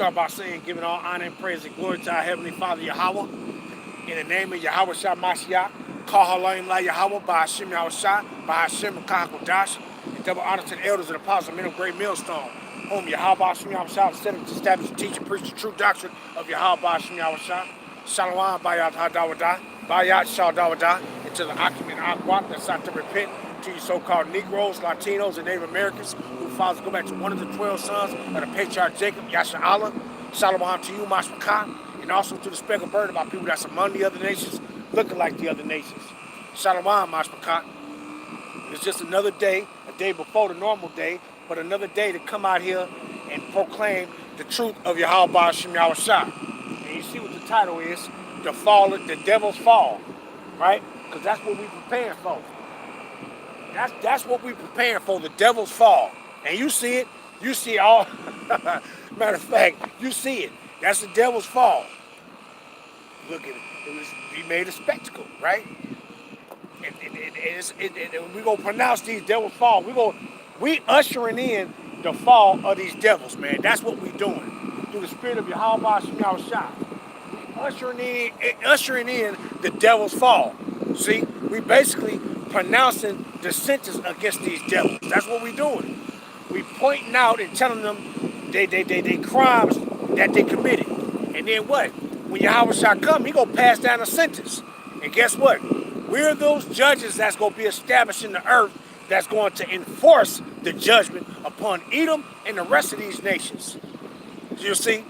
start by saying, giving all honor and praise and glory to our Heavenly Father Yahweh. In the name of Yahweh Shah Mashiach, call Halayim La Yahweh, by Hashem Yahweh Shah, by Hashem Kakodash, and double honor to the elders and apostles, men of great millstone, whom Yahweh Hashem Yahweh Shah set to establish, teach, and preach the true doctrine of Yahweh Hashem Yahweh Shah. Shalom, Bayat Hadawada, Bayat Shaldawada, and to the Akim and Aquat that sought to repent, to you so-called Negroes, Latinos, and Native Americans who fathers go back to one of the 12 sons of the patriarch Jacob, Yasha Allah. Shalom to you, Mashmakan, and also to the speckled bird about people that's among the other nations, looking like the other nations. Shalom, Mashmakan. It's just another day, a day before the normal day, but another day to come out here and proclaim the truth of Yahweh Hashem Yahweh Shah. And you see what the title is, the devil's fall, right? Because that's what we're preparing for. That's what we're preparing for, the devil's fall. And you see it. You see all. Matter of fact, you see it. That's the devil's fall. Look at it. He made a spectacle, right? And we're going to pronounce these devils fall. We ushering in the fall of these devils, man. That's what we're doing. Through the spirit of Yahweh Hashem Yahweh Shah. Ushering in the devil's fall. See, we basically pronouncing the sentence against these devils. That's what we're doing. We pointing out and telling them they crimes that they committed. And then what? When Yahweh shall come, he gonna pass down a sentence. And guess what? We're those judges that's gonna be established in the earth that's going to enforce the judgment upon Edom and the rest of these nations. You see?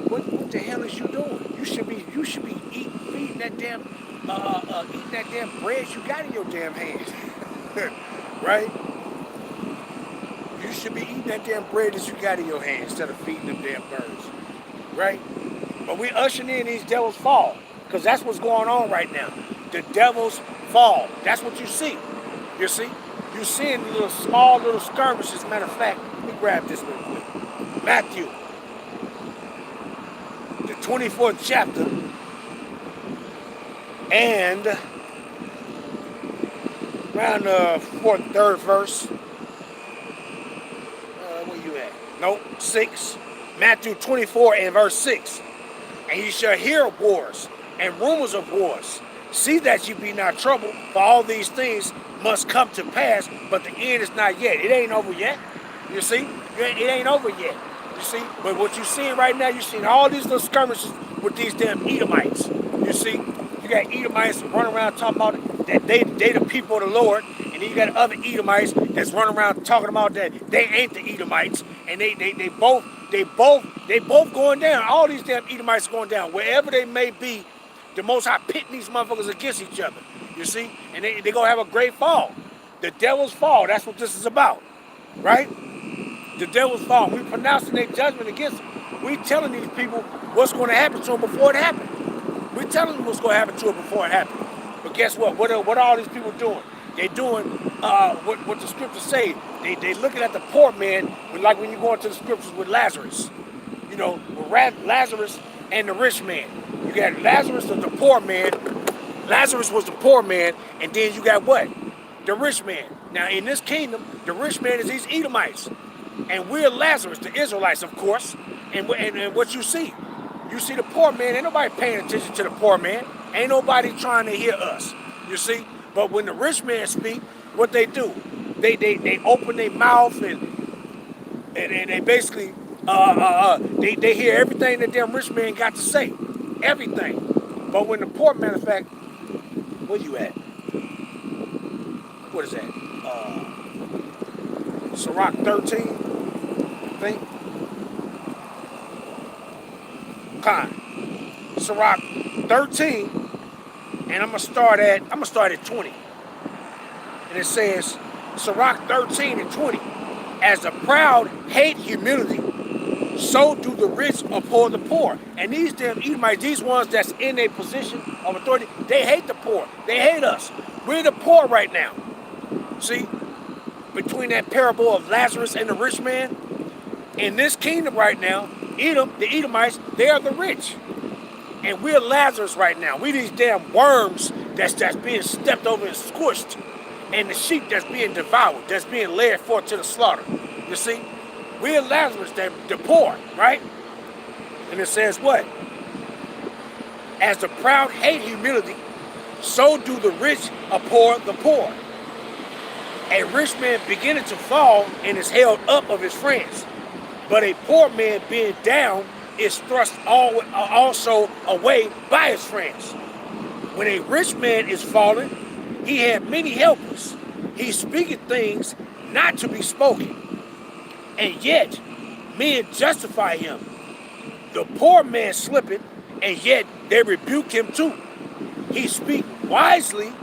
What the hell is you doing? You should be feeding that damn eating that damn bread you got in your damn hand. Right? You should be eating that damn bread that you got in your hand instead of feeding them damn birds. Right? But we ushering in these devils fall. Because that's what's going on right now. The devils fall. That's what you see. You see? You're seeing small little skirmishes. Matter of fact, let me grab this real quick. Matthew, the 24th chapter, and around the third verse. Where you at? Nope, 6. Matthew 24 and verse 6. And ye shall hear of wars and rumors of wars. See that you be not troubled, for all these things must come to pass, but the end is not yet. It ain't over yet. You see? It ain't over yet. You see? But what you're seeing right now, you're seeing all these little skirmishes with these damn Edomites. You see? You got Edomites running around talking about that they the people of the Lord, and then you got other Edomites that's running around talking about that they ain't the Edomites, and they both going down. All these damn Edomites going down. Wherever they may be, the Most High pitting these motherfuckers against each other. You see? And they going to have a great fall. The devil's fall. That's what this is about. Right? The devil's fall. We pronouncing their judgment against them. We telling these people what's going to happen to them before it happened. We telling them what's going to happen to them before it happened. But guess what? What are all these people doing? They doing what the scriptures say. They looking at the poor man, like when you go into the scriptures with Lazarus. You know, with Lazarus and the rich man. You got Lazarus was the poor man. Lazarus was the poor man, and then you got what? The rich man. Now in this kingdom, the rich man is these Edomites, and we're Lazarus, the Israelites, of course. And what you see the poor man. Ain't nobody paying attention to the poor man. Ain't nobody trying to hear us. You see. But when the rich man speak, what they do? They open their mouth and they basically they hear everything that damn rich man got to say. Everything. But when the poor, matter of fact, where you at? What is that? Sirach 13, I think. Sirach 13, and I'm gonna start at 20. And it says, Sirach 13 and 20, as the proud hate humility, so do the rich abhor the poor. And these damn Edomites, these ones that's in a position of authority, they hate the poor. They hate us. We're the poor right now. See? Between that parable of Lazarus and the rich man, in this kingdom right now, Edom, the Edomites, they are the rich. And we're Lazarus right now. We these damn worms that's being stepped over and squished. And the sheep that's being devoured, that's being led forth to the slaughter. You see? We are Lazarus, the poor, right? And it says what? As the proud hate humility, so do the rich abhor the poor. A rich man beginneth to fall and is held up of his friends, but a poor man being down is thrust also away by his friends. When a rich man is fallen, he had many helpers. He speaketh things not to be spoken, and yet men justify him. The poor man slippeth, and yet they rebuke him too. He speak wisely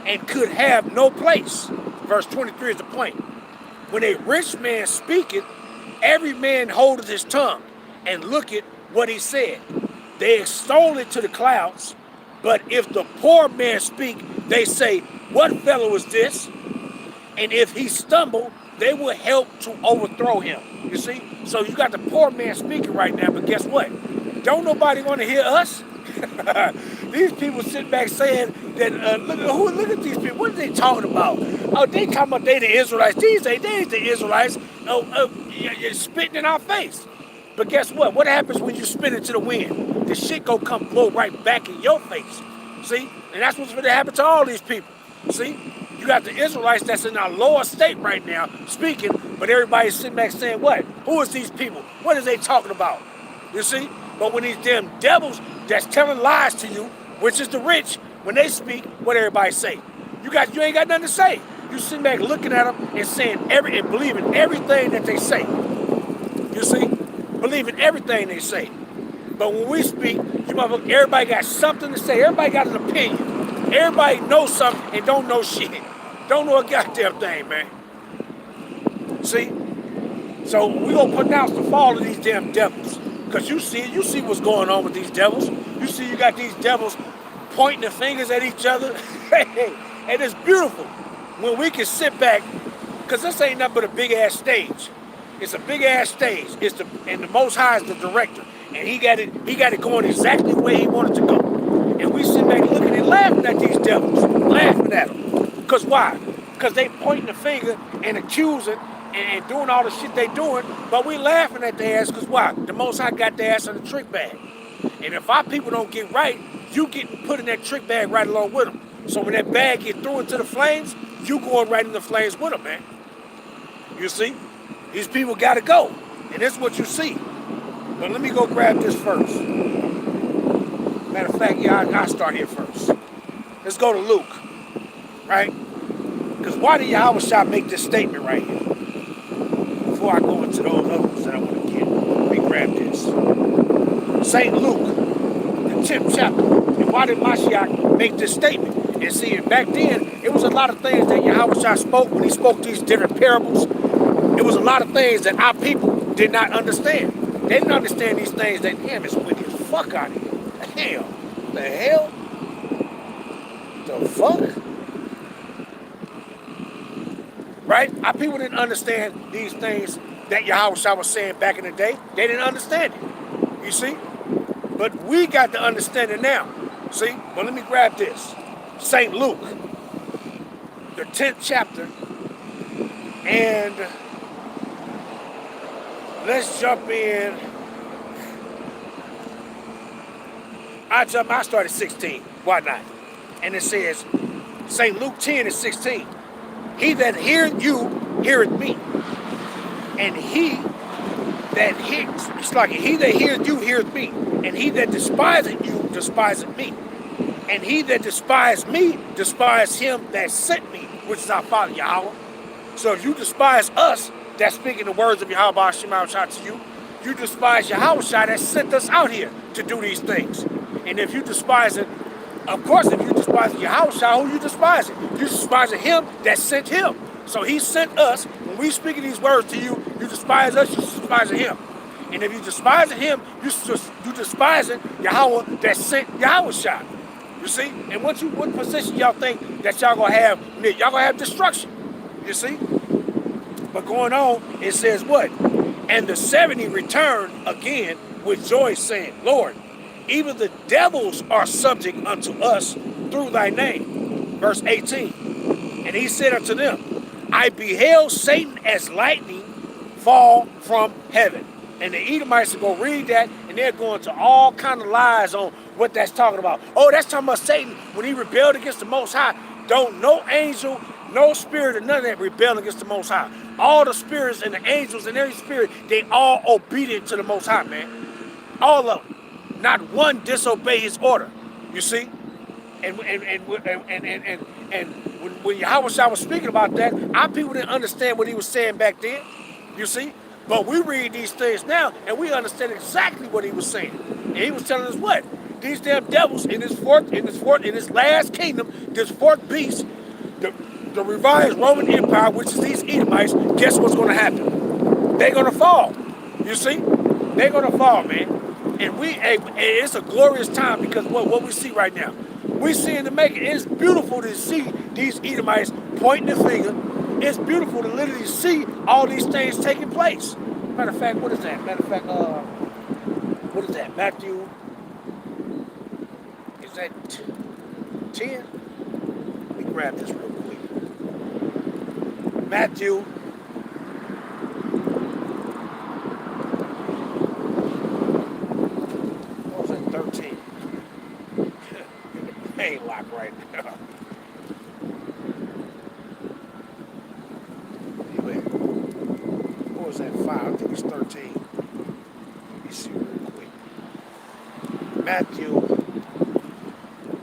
and could have no place. Verse 23 is the point. When a rich man speaketh, every man holdeth his tongue, and looketh what he said. They extol it to the clouds, but if the poor man speak, they say, what fellow is this? And if he stumble, they will help to overthrow him. You see? So you got the poor man speaking right now, but guess what? Don't nobody want to hear us. These people sit back saying that, look at these people. What are they talking about? Oh, they talking about they the Israelites. These ain't the Israelites. You're spitting in our face. But guess what? What happens when you spit into the wind? The shit gonna come blow right back in your face. See? And that's what's going to happen to all these people. See? You got the Israelites that's in our lower state right now speaking, but everybody's sitting back saying what? Who is these people? What are they talking about? You see? But when these damn devils that's telling lies to you, which is the rich, when they speak, what everybody say? You ain't got nothing to say. You sitting back looking at them and saying and believing everything that they say. You see? Believing everything they say. But when we speak, everybody got something to say. Everybody got an opinion. Everybody knows something and don't know shit. Don't know a goddamn thing, man. See? So we gonna pronounce the fall of these damn devils. Because you see what's going on with these devils. You see you got these devils pointing their fingers at each other. And it's beautiful when we can sit back, because this ain't nothing but a big ass stage. It's a big ass stage. And the Most High is the director. And he got it going exactly the way he wanted to go. And we sit back looking and laughing at these devils. Laughing at them. Because why? Because they pointing the finger and accusing and doing all the shit they doing, but we laughing at their ass because why? The Most High got their ass in the trick bag. And if our people don't get right, you getting put in that trick bag right along with them. So when that bag get thrown into the flames, you going right in the flames with them, man. You see? These people got to go. And that's what you see. But let me go grab this first. Matter of fact, yeah, I'll start here first. Let's go to Luke. Right? Because why did Yahawashi make this statement right here? Before I go into those other ones that I want to get, let me grab this. St. Luke, the 10th chapter. And why did Mashiach make this statement? And see, back then, it was a lot of things that Yahawashi spoke when he spoke these different parables. It was a lot of things that our people did not understand. They didn't understand these things that, damn, it's windy as fuck out here. Damn, the hell? The fuck? Right? Our people didn't understand these things that Yahawashi was saying back in the day. They didn't understand it. You see? But we got the understanding now. See? But let me grab this. St. Luke, the 10th chapter. And let's jump in. I start at 16. Why not? And it says, St. Luke 10 and 16. He that heareth you, heareth me. And he that heareth you, heareth me. And he that despiseth you, despiseth me. And he that despised me, despised him that sent me, which is our Father Yahweh. So if you despise us, that's speaking the words of Yahweh Shema to you, you despise Yahawashi that sent us out here to do these things. And if you despise it, of course, if you despise Yahawashi, who you despise it? You despise him that sent him. So he sent us. When we speaking these words to you, you despise us, you despise him. And if you despise him, you despising Yahweh that sent Yahawashi. You see? And what position y'all think that y'all gonna have? Y'all gonna have destruction. You see? But going on, it says what? And the 70 returned again with joy, saying, Lord, even the devils are subject unto us through thy name. Verse 18. And he said unto them, I beheld Satan as lightning fall from heaven. And the Edomites will go read that, and they're going to all kind of lies on what that's talking about. Oh, that's talking about Satan when he rebelled against the Most High. Don't no angel, no spirit, or none of that rebel against the Most High. All the spirits and the angels and every spirit, they all obedient to the Most High, man. All of them. Not one disobey his order. You see? And when Yahweh was speaking about that, our people didn't understand what he was saying back then. You see? But we read these things now, and we understand exactly what he was saying. And he was telling us what? These damn devils in this last kingdom, this fourth beast, the revised Roman Empire, which is these Edomites, guess what's going to happen? They're going to fall. You see? They're going to fall, man. And it's a glorious time because what we see right now. We see in the making. It's beautiful to see these Edomites pointing the finger. It's beautiful to literally see all these things taking place. Matter of fact, what is that? Matter of fact, what is that? Matthew, is that 10? Let me grab this real quick. Matthew. What was that? 13. Ain't locked right now. What was that? 5? I think it's 13. Let me see real quick. Matthew,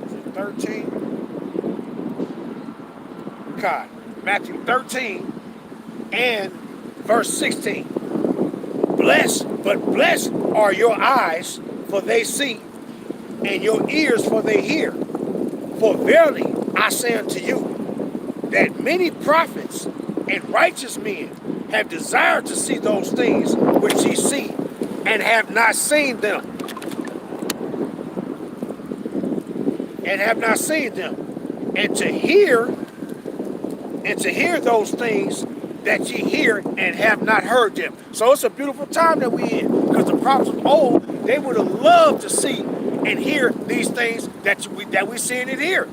is it 13? God, Matthew 13 and verse 16. Blessed are your eyes, for they see, and your ears, for they hear. For verily I say unto you, that many prophets and righteous men have desired to see those things which ye see, and have not seen them. And have not seen them. And to hear those things that ye hear, and have not heard them. So it's a beautiful time that we in, because the prophets of old, they would have loved to see and hear these things that we seeing and hear.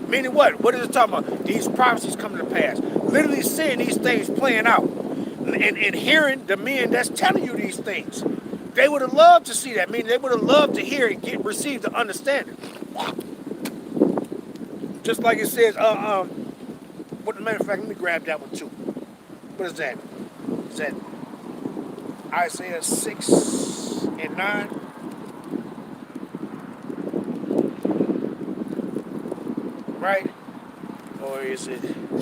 Meaning what? What is it talking about? These prophecies coming to pass. Literally seeing these things playing out. And hearing the men that's telling you these things. They would have loved to see that. Meaning they would have loved to hear and receive the understanding. Just like it says, what, matter of fact, let me grab that one too. What is that? Is that Isaiah 6 and 9? Right? Or is it, we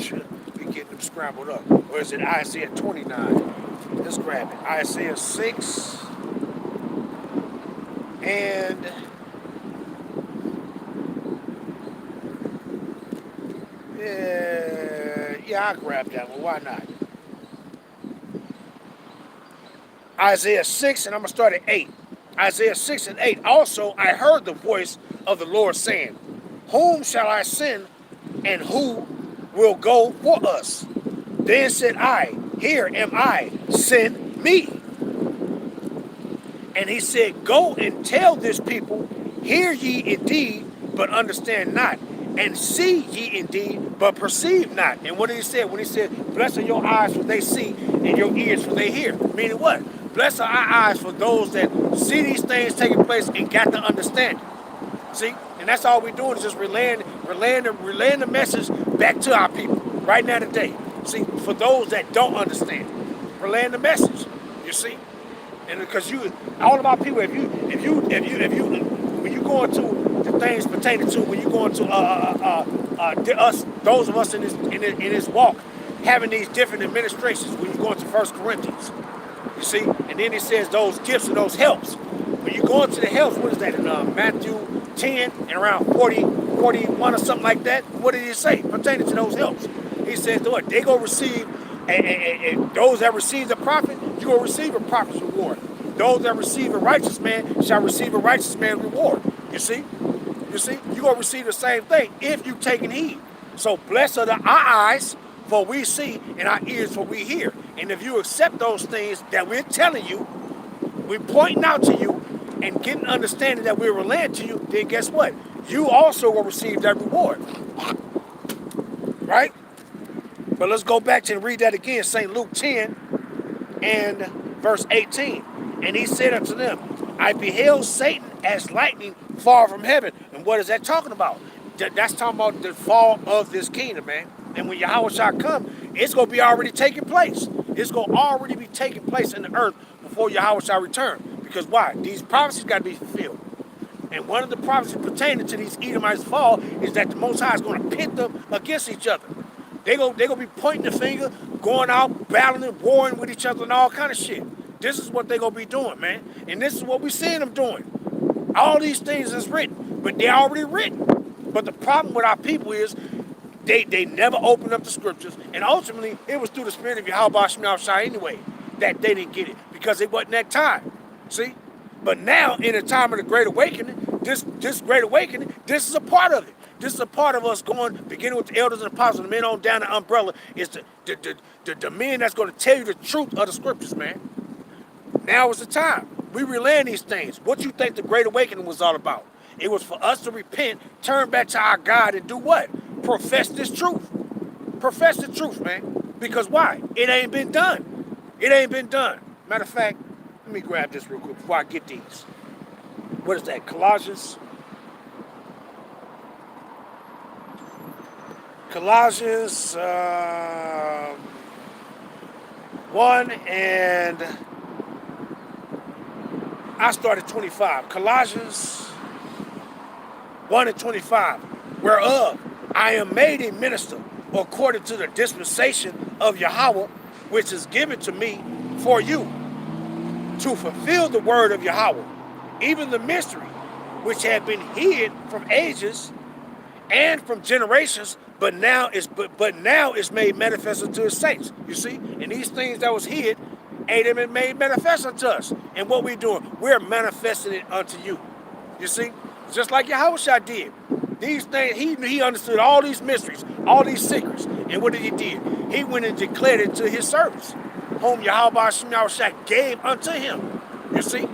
getting them scrambled up. Or is it Isaiah 29? Let's grab it. Isaiah 6 and yeah, I'll grab that one. Why not? Isaiah 6, and I'm going to start at 8. Isaiah 6 and 8. Also, I heard the voice of the Lord saying, whom shall I send, and who will go for us? Then said I, here am I, send me. And he said, go and tell this people, hear ye indeed, but understand not. And see ye indeed, but perceive not. And what did he say? When he said, blessed are your eyes for they see, and your ears for they hear. Meaning what? Blessed are our eyes for those that see these things taking place and got the understanding. See? And that's all we're doing is just relaying the message back to our people right now today. See, for those that don't understand, relaying the message. You see, and because all of our people, if you, when you go into the things pertaining to, when you go into those of us in this walk, having these different administrations. When you go into 1 Corinthians, you see, and then it says those gifts and those helps. When you go into the helps, what is that in Matthew 10 and around 41 or something like that? What did he say pertaining to those helps? He says, what? They go receive, and those that receive the prophet, you will receive a prophet's reward. Those that receive a righteous man shall receive a righteous man's reward. You see, you gonna receive the same thing if you taking heed. So blessed are our eyes, for we see, and our ears, for we hear. And if you accept those things that we're telling you, we're pointing out to you, and getting understanding that we're relaying to you, then guess what? You also will receive that reward. Right? But let's go back to read that again. St. Luke 10 and verse 18. And he said unto them, I beheld Satan as lightning fall from heaven. And what is that talking about? That's talking about the fall of this kingdom, man. And when Yahawashi come, it's going to be already taking place. It's going to already be taking place in the earth before Yahawashi return. Because why? These prophecies got to be fulfilled. And one of the prophecies pertaining to these Edomites' fall is that the Most High is going to pit them against each other. They're going to be pointing the finger, going out, battling, warring with each other and all kind of shit. This is what they're going to be doing, man. And this is what we're seeing them doing. All these things is written, but they're already written. But the problem with our people is they never opened up the scriptures. And ultimately, it was through the spirit of Yahweh Shai anyway that they didn't get it. Because it wasn't that time. See? But now, in the time of the Great Awakening, this Great Awakening, this is a part of it. This is a part of us going, beginning with the elders and apostles, the men on down the umbrella, is the men that's going to tell you the truth of the scriptures, man. Now is the time. We relaying these things. What you think the Great Awakening was all about? It was for us to repent, turn back to our God, and do what? Profess this truth. Profess the truth, man. Because why? It ain't been done. It ain't been done. Matter of fact, let me grab this real quick before I get these. What is that? Colossians 1 and I started 25. Colossians 1 and 25. Whereof I am made a minister according to the dispensation of Yahweh, which is given to me for you, to fulfill the word of Yahweh, even the mystery which had been hid from ages and from generations, but now is made manifest unto his saints. You see? And these things that was hid ain't been made manifest unto us. And what we doing? We're manifesting it unto you. You see? Just like Yahawashi did. These things, he understood all these mysteries, all these secrets. And what did he do? He went and declared it to his servants, whom Yahawashi gave unto him. You see?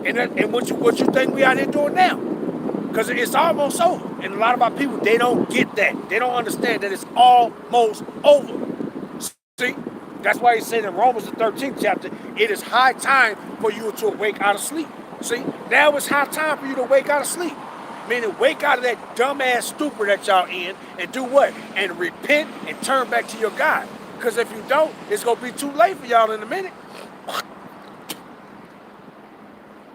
And what you think we out here doing now? Because it's almost over. And a lot of our people, they don't get that. They don't understand that it's almost over. See? That's why he said in Romans the 13th chapter, it is high time for you to awake out of sleep. See? Now it's high time for you to wake out of sleep. Meaning wake out of that dumbass stupor that y'all in and do what? And repent and turn back to your God. Because if you don't, it's going to be too late for y'all in a minute.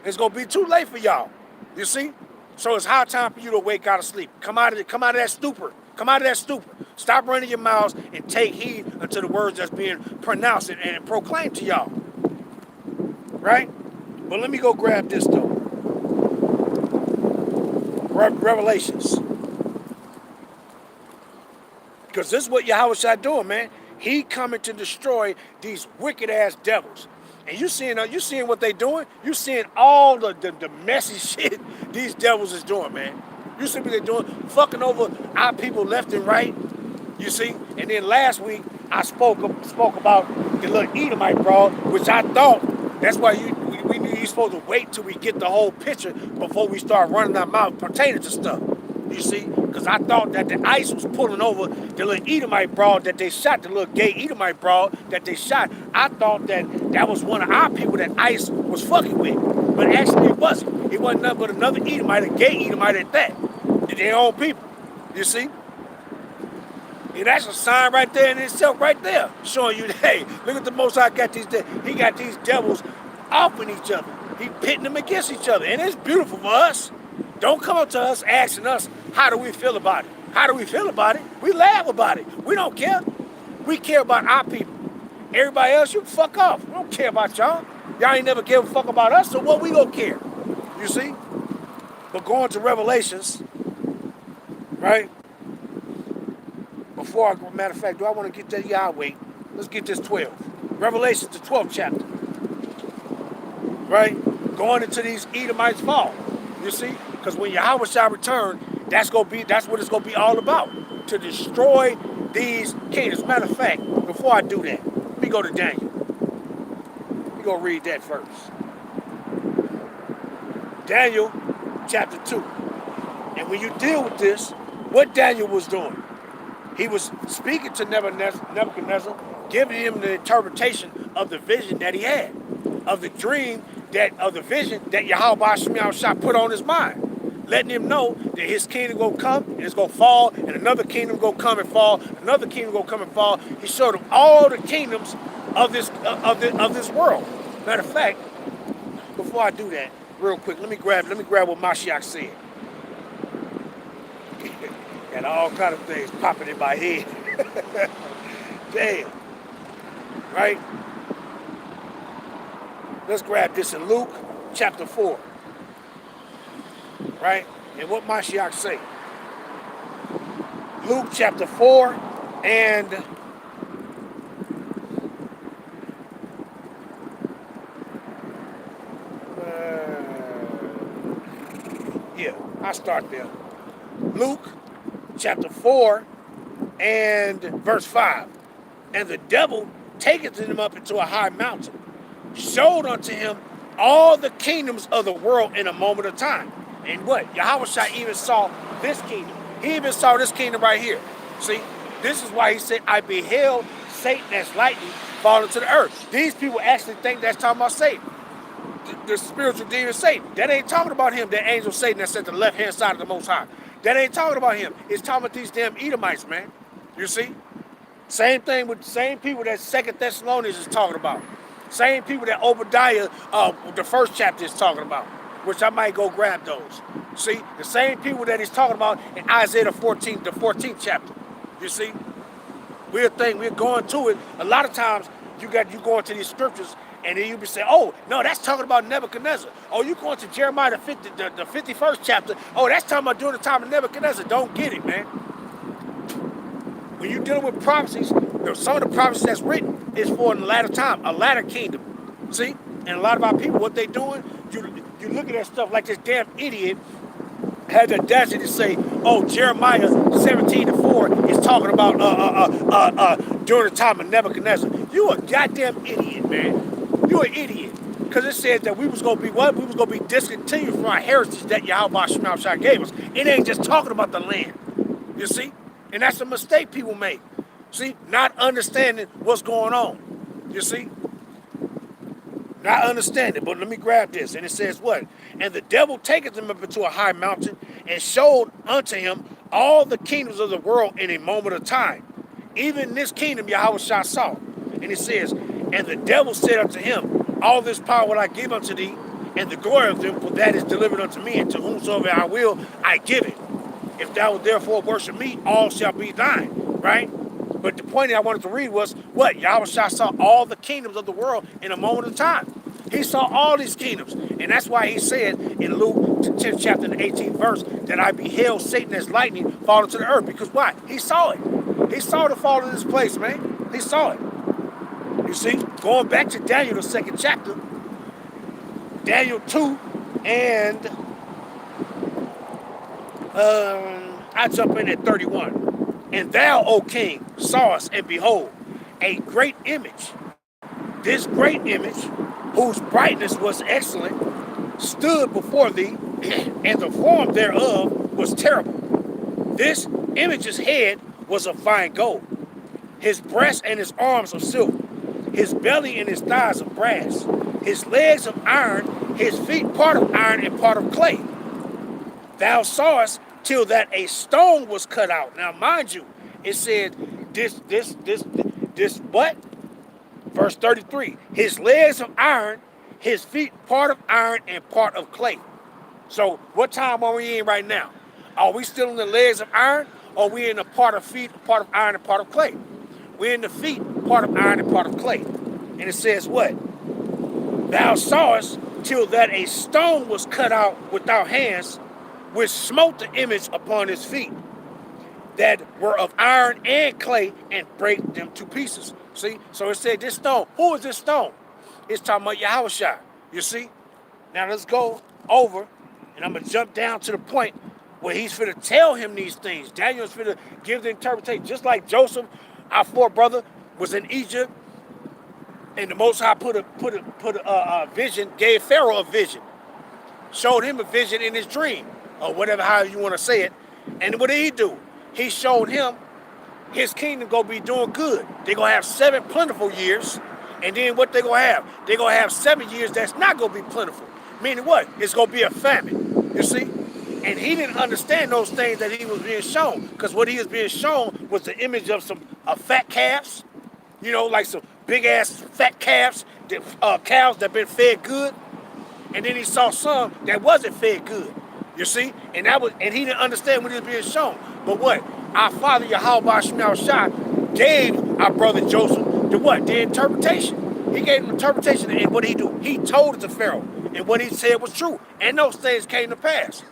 It's going to be too late for y'all. You see? So it's high time for you to wake out of sleep. Come out of that stupor. Come out of that stupor. Stop running your mouths and take heed unto the words that's being pronounced and proclaimed to y'all. Right? But let me go grab this though. Revelations. Because this is what Yahawashi doing, man. He coming to destroy these wicked ass devils. And you seeing what they doing? You seeing all the messy shit these devils is doing, man. You see what they're doing? Fucking over our people left and right. You see? And then last week I spoke about the little Edomite broad, which I thought that's why we knew you're supposed to wait till we get the whole picture before we start running our mouth pertaining to stuff. You see? Because I thought that the ICE was pulling over the little Edomite broad that they shot, the little gay Edomite broad that they shot. I thought that was one of our people that ICE was fucking with. But actually it wasn't. It wasn't nothing but another Edomite, a gay Edomite at that. Their own people. You see? And that's a sign right there in itself, right there, showing you that, hey, look at the Most High got these. He got these devils offing each other. He pitting them against each other. And it's beautiful for us. Don't come up to us asking us, how do we feel about it? How do we feel about it? We laugh about it. We don't care. We care about our people. Everybody else, you can fuck off. We don't care about y'all. Y'all ain't never give a fuck about us, so what we gonna care? You see? But going to Revelations, right? Before I go, matter of fact, do I want to get that? Yeah, I'll wait. Let's get this 12. Revelation, the 12th chapter. Right? Going into these Edomites' fall. You see? Because when Yahweh shall return, that's what it's gonna be all about. To destroy these kingdoms. Matter of fact, before I do that, let me go to Daniel. Let me go read that first. Daniel chapter 2. And when you deal with this, what Daniel was doing, he was speaking to Nebuchadnezzar, giving him the interpretation of the vision that he had, of the dream of the vision that Yahweh Shah put on his mind, letting him know that his kingdom gonna come and it's gonna fall, and another kingdom gonna come and fall, another kingdom gonna come and fall. He showed him all the kingdoms of this world. Matter of fact, before I do that, real quick, let me grab what Mashiach said. Got all kind of things popping in my head. Damn. Right? Let's grab this in Luke chapter 4. Right? And what Mashiach say? Luke chapter 4 and yeah, I'll start there. Luke chapter 4 and verse 5. And the devil taketh him up into a high mountain, showed unto him all the kingdoms of the world in a moment of time. And what? Yahweh Shai even saw this kingdom. He even saw this kingdom right here. See, this is why he said, I beheld Satan as lightning falling to the earth. These people actually think that's talking about Satan. The spiritual demon Satan. That ain't talking about him, the angel Satan that's at the left-hand side of the Most High. That ain't talking about him. It's talking about these damn Edomites, man. You see? Same thing with the same people that 2 Thessalonians is talking about. Same people that Obadiah, the first chapter is talking about, which I might go grab those. See? The same people that he's talking about in Isaiah the 14th chapter. You see? We're going to it. A lot of times you go into these scriptures and then you be saying, oh, no, that's talking about Nebuchadnezzar. Oh, you going to Jeremiah the 51st chapter. Oh, that's talking about during the time of Nebuchadnezzar. Don't get it, man. When you're dealing with prophecies, some of the prophecies that's written is for the latter time, a latter kingdom. See? And a lot of our people, what they doing, you look at that stuff like this damn idiot had the audacity to say, oh, Jeremiah 17:4 is talking about during the time of Nebuchadnezzar. You a goddamn idiot, man. You an idiot. Because it says that we was going to be what? We was going to be discontinued from our heritage that Yahweh Shah gave us. It ain't just talking about the land. You see? And that's a mistake people make. See? Not understanding what's going on. You see? Not understanding. But let me grab this. And it says what? And the devil taketh him up into a high mountain and showed unto him all the kingdoms of the world in a moment of time. Even this kingdom Yahweh Shah saw. And it says, and the devil said unto him, all this power will I give unto thee, and the glory of them, for that is delivered unto me, and to whomsoever I will, I give it. If thou wilt therefore worship me, all shall be thine, right? But the point that I wanted to read was, what? Yahweh Shah saw all the kingdoms of the world in a moment of time. He saw all these kingdoms. And that's why he said in Luke 10th chapter and 18th verse, that I beheld Satan as lightning falling to the earth. Because why? He saw it. He saw the fall of this place, man. He saw it. You see, going back to Daniel, the 2nd chapter, Daniel 2, and I jump in at 31. And thou, O king, sawest, and behold, a great image. This great image, whose brightness was excellent, stood before thee, and the form thereof was terrible. This image's head was of fine gold, his breast and his arms of silver, his belly and his thighs of brass, his legs of iron, his feet part of iron and part of clay. Thou sawest till that a stone was cut out. Now, mind you, it said this what? Verse 33, his legs of iron, his feet part of iron and part of clay. So what time are we in right now? Are we still in the legs of iron, or are we in the part of feet, part of iron and part of clay? We're in the feet, part of iron and part of clay. And it says what? Thou sawest till that a stone was cut out without hands, which smote the image upon his feet, that were of iron and clay, and brake them to pieces. See? So it said this stone. Who is this stone? It's talking about Yahweh Shai. You see? Now let's go over, and I'm going to jump down to the point where he's finna tell him these things. Daniel's finna give the interpretation. Just like Joseph, our forebrother, was in Egypt, and the Most High put a vision, gave Pharaoh a vision, showed him a vision in his dream, or whatever, how you want to say it. And what did he do? He showed him his kingdom gonna be doing good. They're gonna have 7 plentiful years, And then what they gonna have? They gonna have 7 years that's not gonna be plentiful. Meaning what? It's gonna be a famine. You see? And he didn't understand those things that he was being shown, because what he was being shown was the image of some fat calves, you know, like some big ass fat calves, cows that been fed good. And then he saw some that wasn't fed good. You see? And he didn't understand what he was being shown. But what? Our father Yahweh Shah gave our brother Joseph the interpretation. He gave him interpretation, and what did he do? He told it to Pharaoh, and what he said was true, and those things came to pass.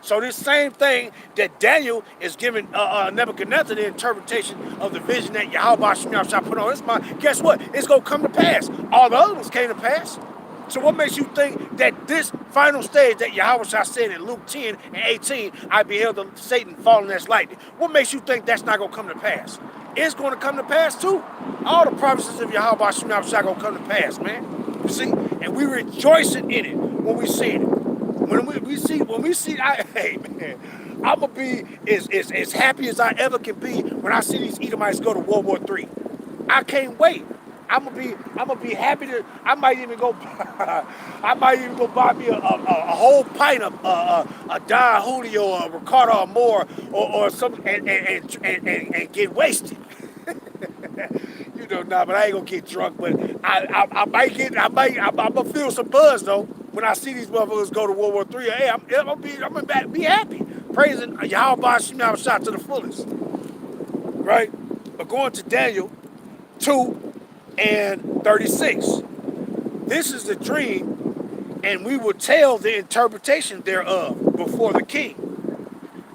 So this same thing that Daniel is giving Nebuchadnezzar the interpretation of the vision that Yahweh Shah put on his mind, guess what? It's going to come to pass. All the other ones came to pass. So what makes you think that this final stage that Yahweh Shah said in Luke 10 and 18, I beheld Satan falling as lightning, what makes you think that's not going to come to pass? It's going to come to pass too. All the prophecies of Yahweh Shah going to come to pass, man. You see? And we rejoicing in it when we see it. When we see, hey man, I'm gonna be as happy as I ever can be when I see these Edomites go to World War III. I can't wait. I'm gonna be happy to. I might even go buy me a whole pint of a Don Julio or Ricardo Amor or something and get wasted. You know, but I ain't gonna get drunk. But I'm gonna feel some buzz though when I see these motherfuckers go to World War III. Hey, I'm gonna be happy, praising Yahweh Shah to the fullest, right? But going to Daniel 2:36. This is the dream, and we will tell the interpretation thereof before the king.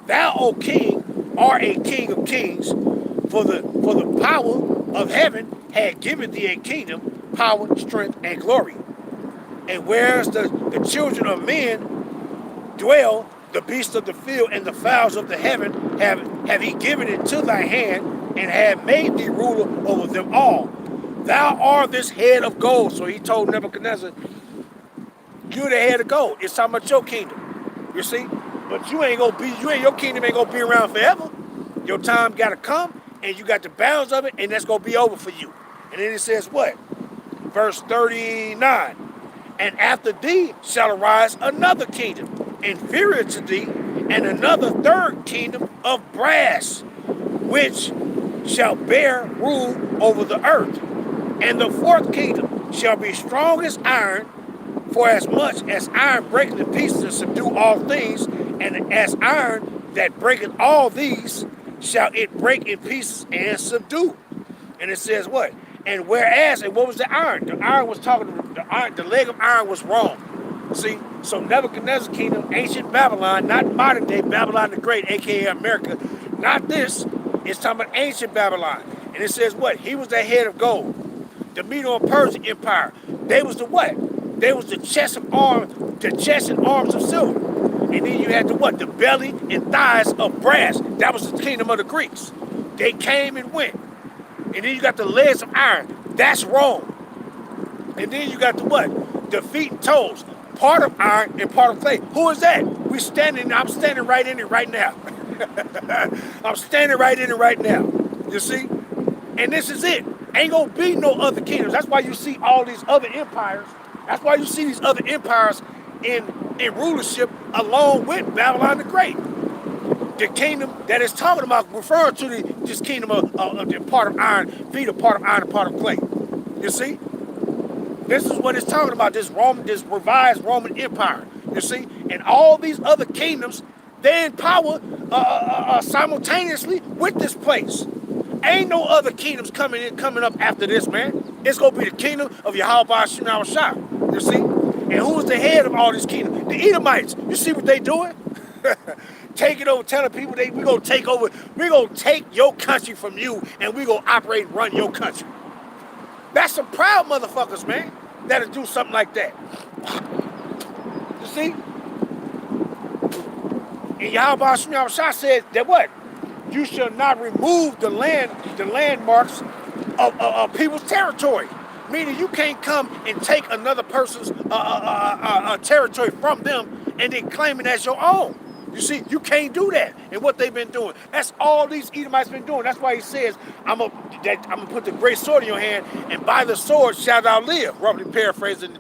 Thou, O king, art a king of kings, for the power of heaven had given thee a kingdom, power, strength, and glory. And whereas the children of men dwell, the beasts of the field and the fowls of the heaven have he given into thy hand, and have made thee ruler over them all. Thou art this head of gold. So he told Nebuchadnezzar, you're the head of gold. It's talking about your kingdom. You see? But your kingdom ain't gonna be around forever. Your time gotta come, and you got the bounds of it, and that's gonna be over for you. And then it says what? Verse 39. And after thee shall arise another kingdom, inferior to thee, and another third kingdom of brass, which shall bear rule over the earth. And the fourth kingdom shall be strong as iron, for as much as iron breaketh in pieces and subdue all things, and as iron that breaketh all these, shall it break in pieces and subdue. And it says what? And whereas, and what was the iron? The iron was the leg of iron was wrong. See, so Nebuchadnezzar's kingdom, ancient Babylon, not modern day Babylon the Great, aka America, not this, it's talking about ancient Babylon. And it says what? He was the head of gold. The Medo-Persian Empire, they was the what? They was the chest and arms of silver. And then you had the what? The belly and thighs of brass. That was the kingdom of the Greeks. They came and went. And then you got the legs of iron. That's Rome. And then you got the what? The feet and toes. Part of iron and part of clay. Who is that? I'm standing right in it right now. I'm standing right in it right now. You see? And this is it. Ain't gonna be no other kingdoms. That's why you see all these other empires. That's why you see these other empires in rulership along with Babylon the Great. The kingdom that is talking about, referring to this kingdom of the part of iron, feet of part of iron and part of clay. You see? This is what it's talking about, this revised Roman Empire. You see? And all these other kingdoms, they're in power simultaneously with this place. Ain't no other kingdoms coming up after this, man. It's gonna be the kingdom of Yahweh Shah. You see? And who's the head of all these kingdoms? The Edomites. You see what they doing? Taking over, telling people we gonna take over, we gonna take your country from you, and we gonna operate and run your country. That's some proud motherfuckers, man, that'll do something like that. You see? And Yahweh Shah said that what? You shall not remove the landmarks of people's territory. Meaning you can't come and take another person's territory from them and then claim it as your own. You see, you can't do that. And what they've been doing. That's all these Edomites been doing. That's why he says, I'm gonna put the great sword in your hand, and by the sword shalt thou live. Roughly paraphrasing,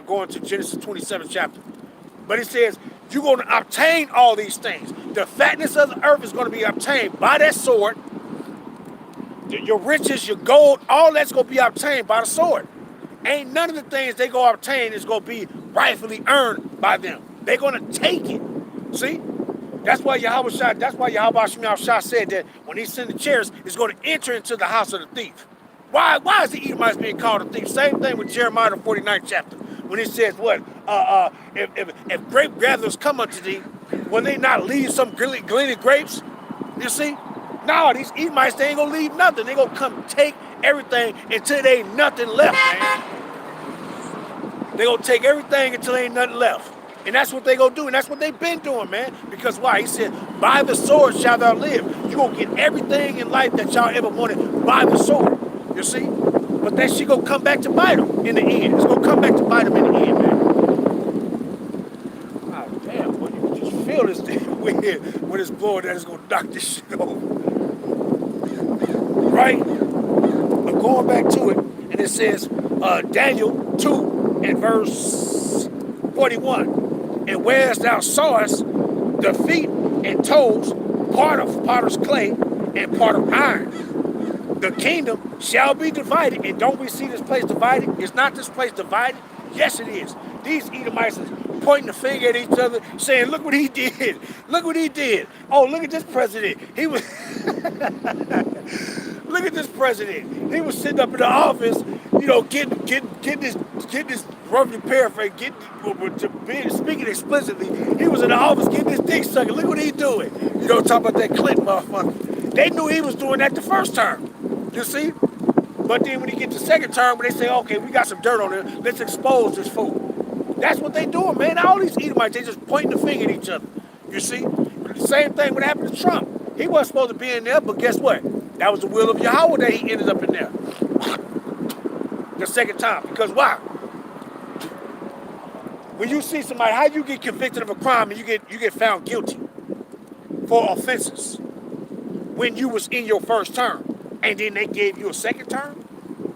going to Genesis 27th chapter. But he says, you're going to obtain all these things. The fatness of the earth is going to be obtained by that sword. Your riches, your gold, all that's going to be obtained by the sword. Ain't none of the things they going to obtain is going to be rightfully earned by them. They're going to take it. See? That's why Yahweh Shah said that when he sent the chariots, he's going to enter into the house of the thief. Why is the Edomites being called a thief? Same thing with Jeremiah the 49th chapter. When he says what? If grape gatherers come unto thee, will they not leave some gleaning grapes? You see? No, these Edomites, they ain't gonna leave nothing. They gonna come take everything until there ain't nothing left, man. They gonna take everything until there ain't nothing left. And that's what they gonna do, and that's what they've been doing, man. Because why? He said, by the sword shalt thou live. You gonna get everything in life that y'all ever wanted by the sword. You see? But that shit gonna come back to bite them in the end. It's gonna come back to bite them in the end, man. Oh, damn, boy, you can just feel this thing when it's blowing that it's gonna knock this shit over. Right? But going back to it, and it says, Daniel 2 and verse 41. And whereas thou sawest the feet and toes, part of potter's clay and part of iron, the kingdom shall be divided. And don't we see this place divided? Is not this place divided? Yes, it is. These Edomites is pointing the finger at each other, saying, look what he did. Look what he did. Oh, look at this president. He was... Look at this president. He was sitting up in the office, you know, getting this roughly paraphrase, speaking explicitly. He was in the office getting his dick sucking. Look what he doing. You know, talking about that Clinton motherfucker. They knew he was doing that the first term. You see? But then when he gets the second term, when they say, okay, we got some dirt on there, let's expose this fool. That's what they doing, man. All these Edomites, they just pointing the finger at each other. You see? But the same thing what happened to Trump. He wasn't supposed to be in there, but guess what? That was the will of Yahweh that he ended up in there. The second time. Because why? When you see somebody, how you get convicted of a crime and you get found guilty for offenses when you was in your first term and then they gave you a second term?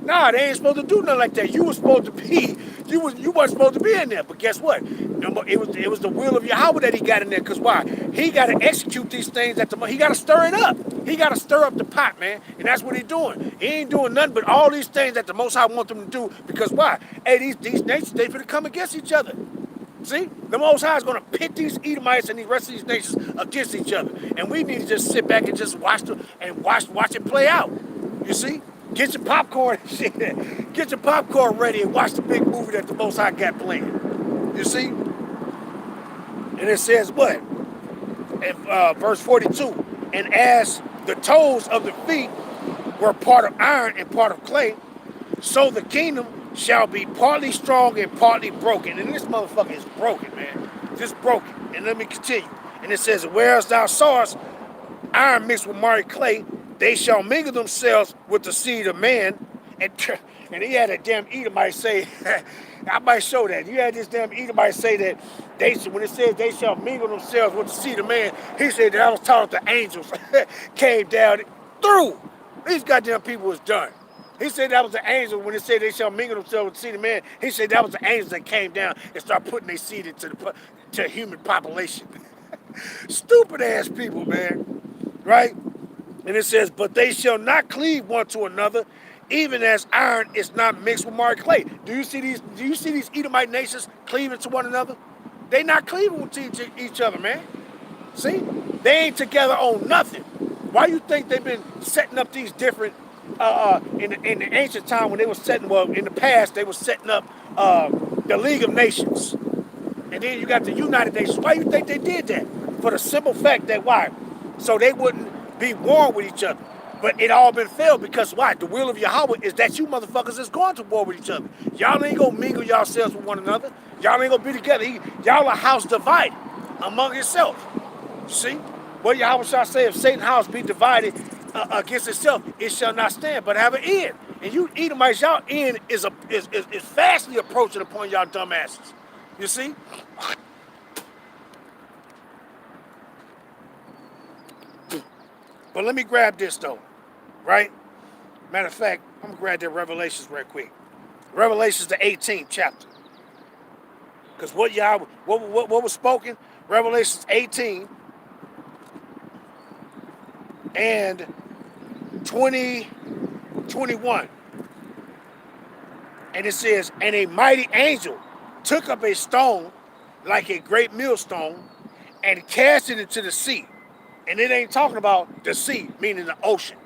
Nah, they ain't supposed to do nothing like that. You was supposed to be, you wasn't supposed to be in there. But guess what? It was the will of Yahweh that he got in there. Because why? He got to execute these things he got to stir it up. He got to stir up the pot, man. And that's what he's doing. He ain't doing nothing but all these things that the Most High want them to do. Because why? Hey, these nations, they finna come against each other. See? The Most High is going to pit these Edomites and the rest of these nations against each other. And we need to just sit back and just watch it play out. You see? Get your popcorn and shit. Get your popcorn ready and watch the big movie that the Most High got playing. You see? And it says what? In verse 42. And as the toes of the feet were part of iron and part of clay, so the kingdom shall be partly strong and partly broken. And this motherfucker is broken, man. Just broken. And let me continue. And it says, whereas thou sawest iron mixed with miry clay, they shall mingle themselves with the seed of man. And he had a damn Edomite say, I might show that. You had this damn Edomite say that when it says they shall mingle themselves with the seed of man, he said that I was taught the angels came down through. These goddamn people was done. He said that was the angel when it said they shall mingle themselves with the seed of man. He said that was the angels that came down and started putting their seed into the human population. Stupid ass people, man. Right? And it says, but they shall not cleave one to another, even as iron is not mixed with miry clay. Do you see these Edomite nations cleaving to one another? They not cleaving to each other, man. See? They ain't together on nothing. Why you think they've been setting up these different in the ancient time when they were in the past they were setting up the League of Nations. And then you got the United Nations. Why you think they did that? For the simple fact that why? So they wouldn't be war with each other. But it all been failed because why? The will of Yahweh is that you motherfuckers is going to war with each other. Y'all ain't gonna mingle yourselves with one another. Y'all ain't gonna be together. Y'all are house divided among yourself. See? What Yahweh shall say, if Satan's house be divided against itself, it shall not stand, but have an end. And you Edomites, y'all end is fastly approaching upon y'all dumbasses. You see? But let me grab this though, right? Matter of fact, I'm gonna grab that Revelations real quick. Revelations the 18th chapter. Because what was spoken? Revelations 18 and 20, 21. And it says, and a mighty angel took up a stone like a great millstone and cast it into the sea. And it ain't talking about the sea, meaning the ocean.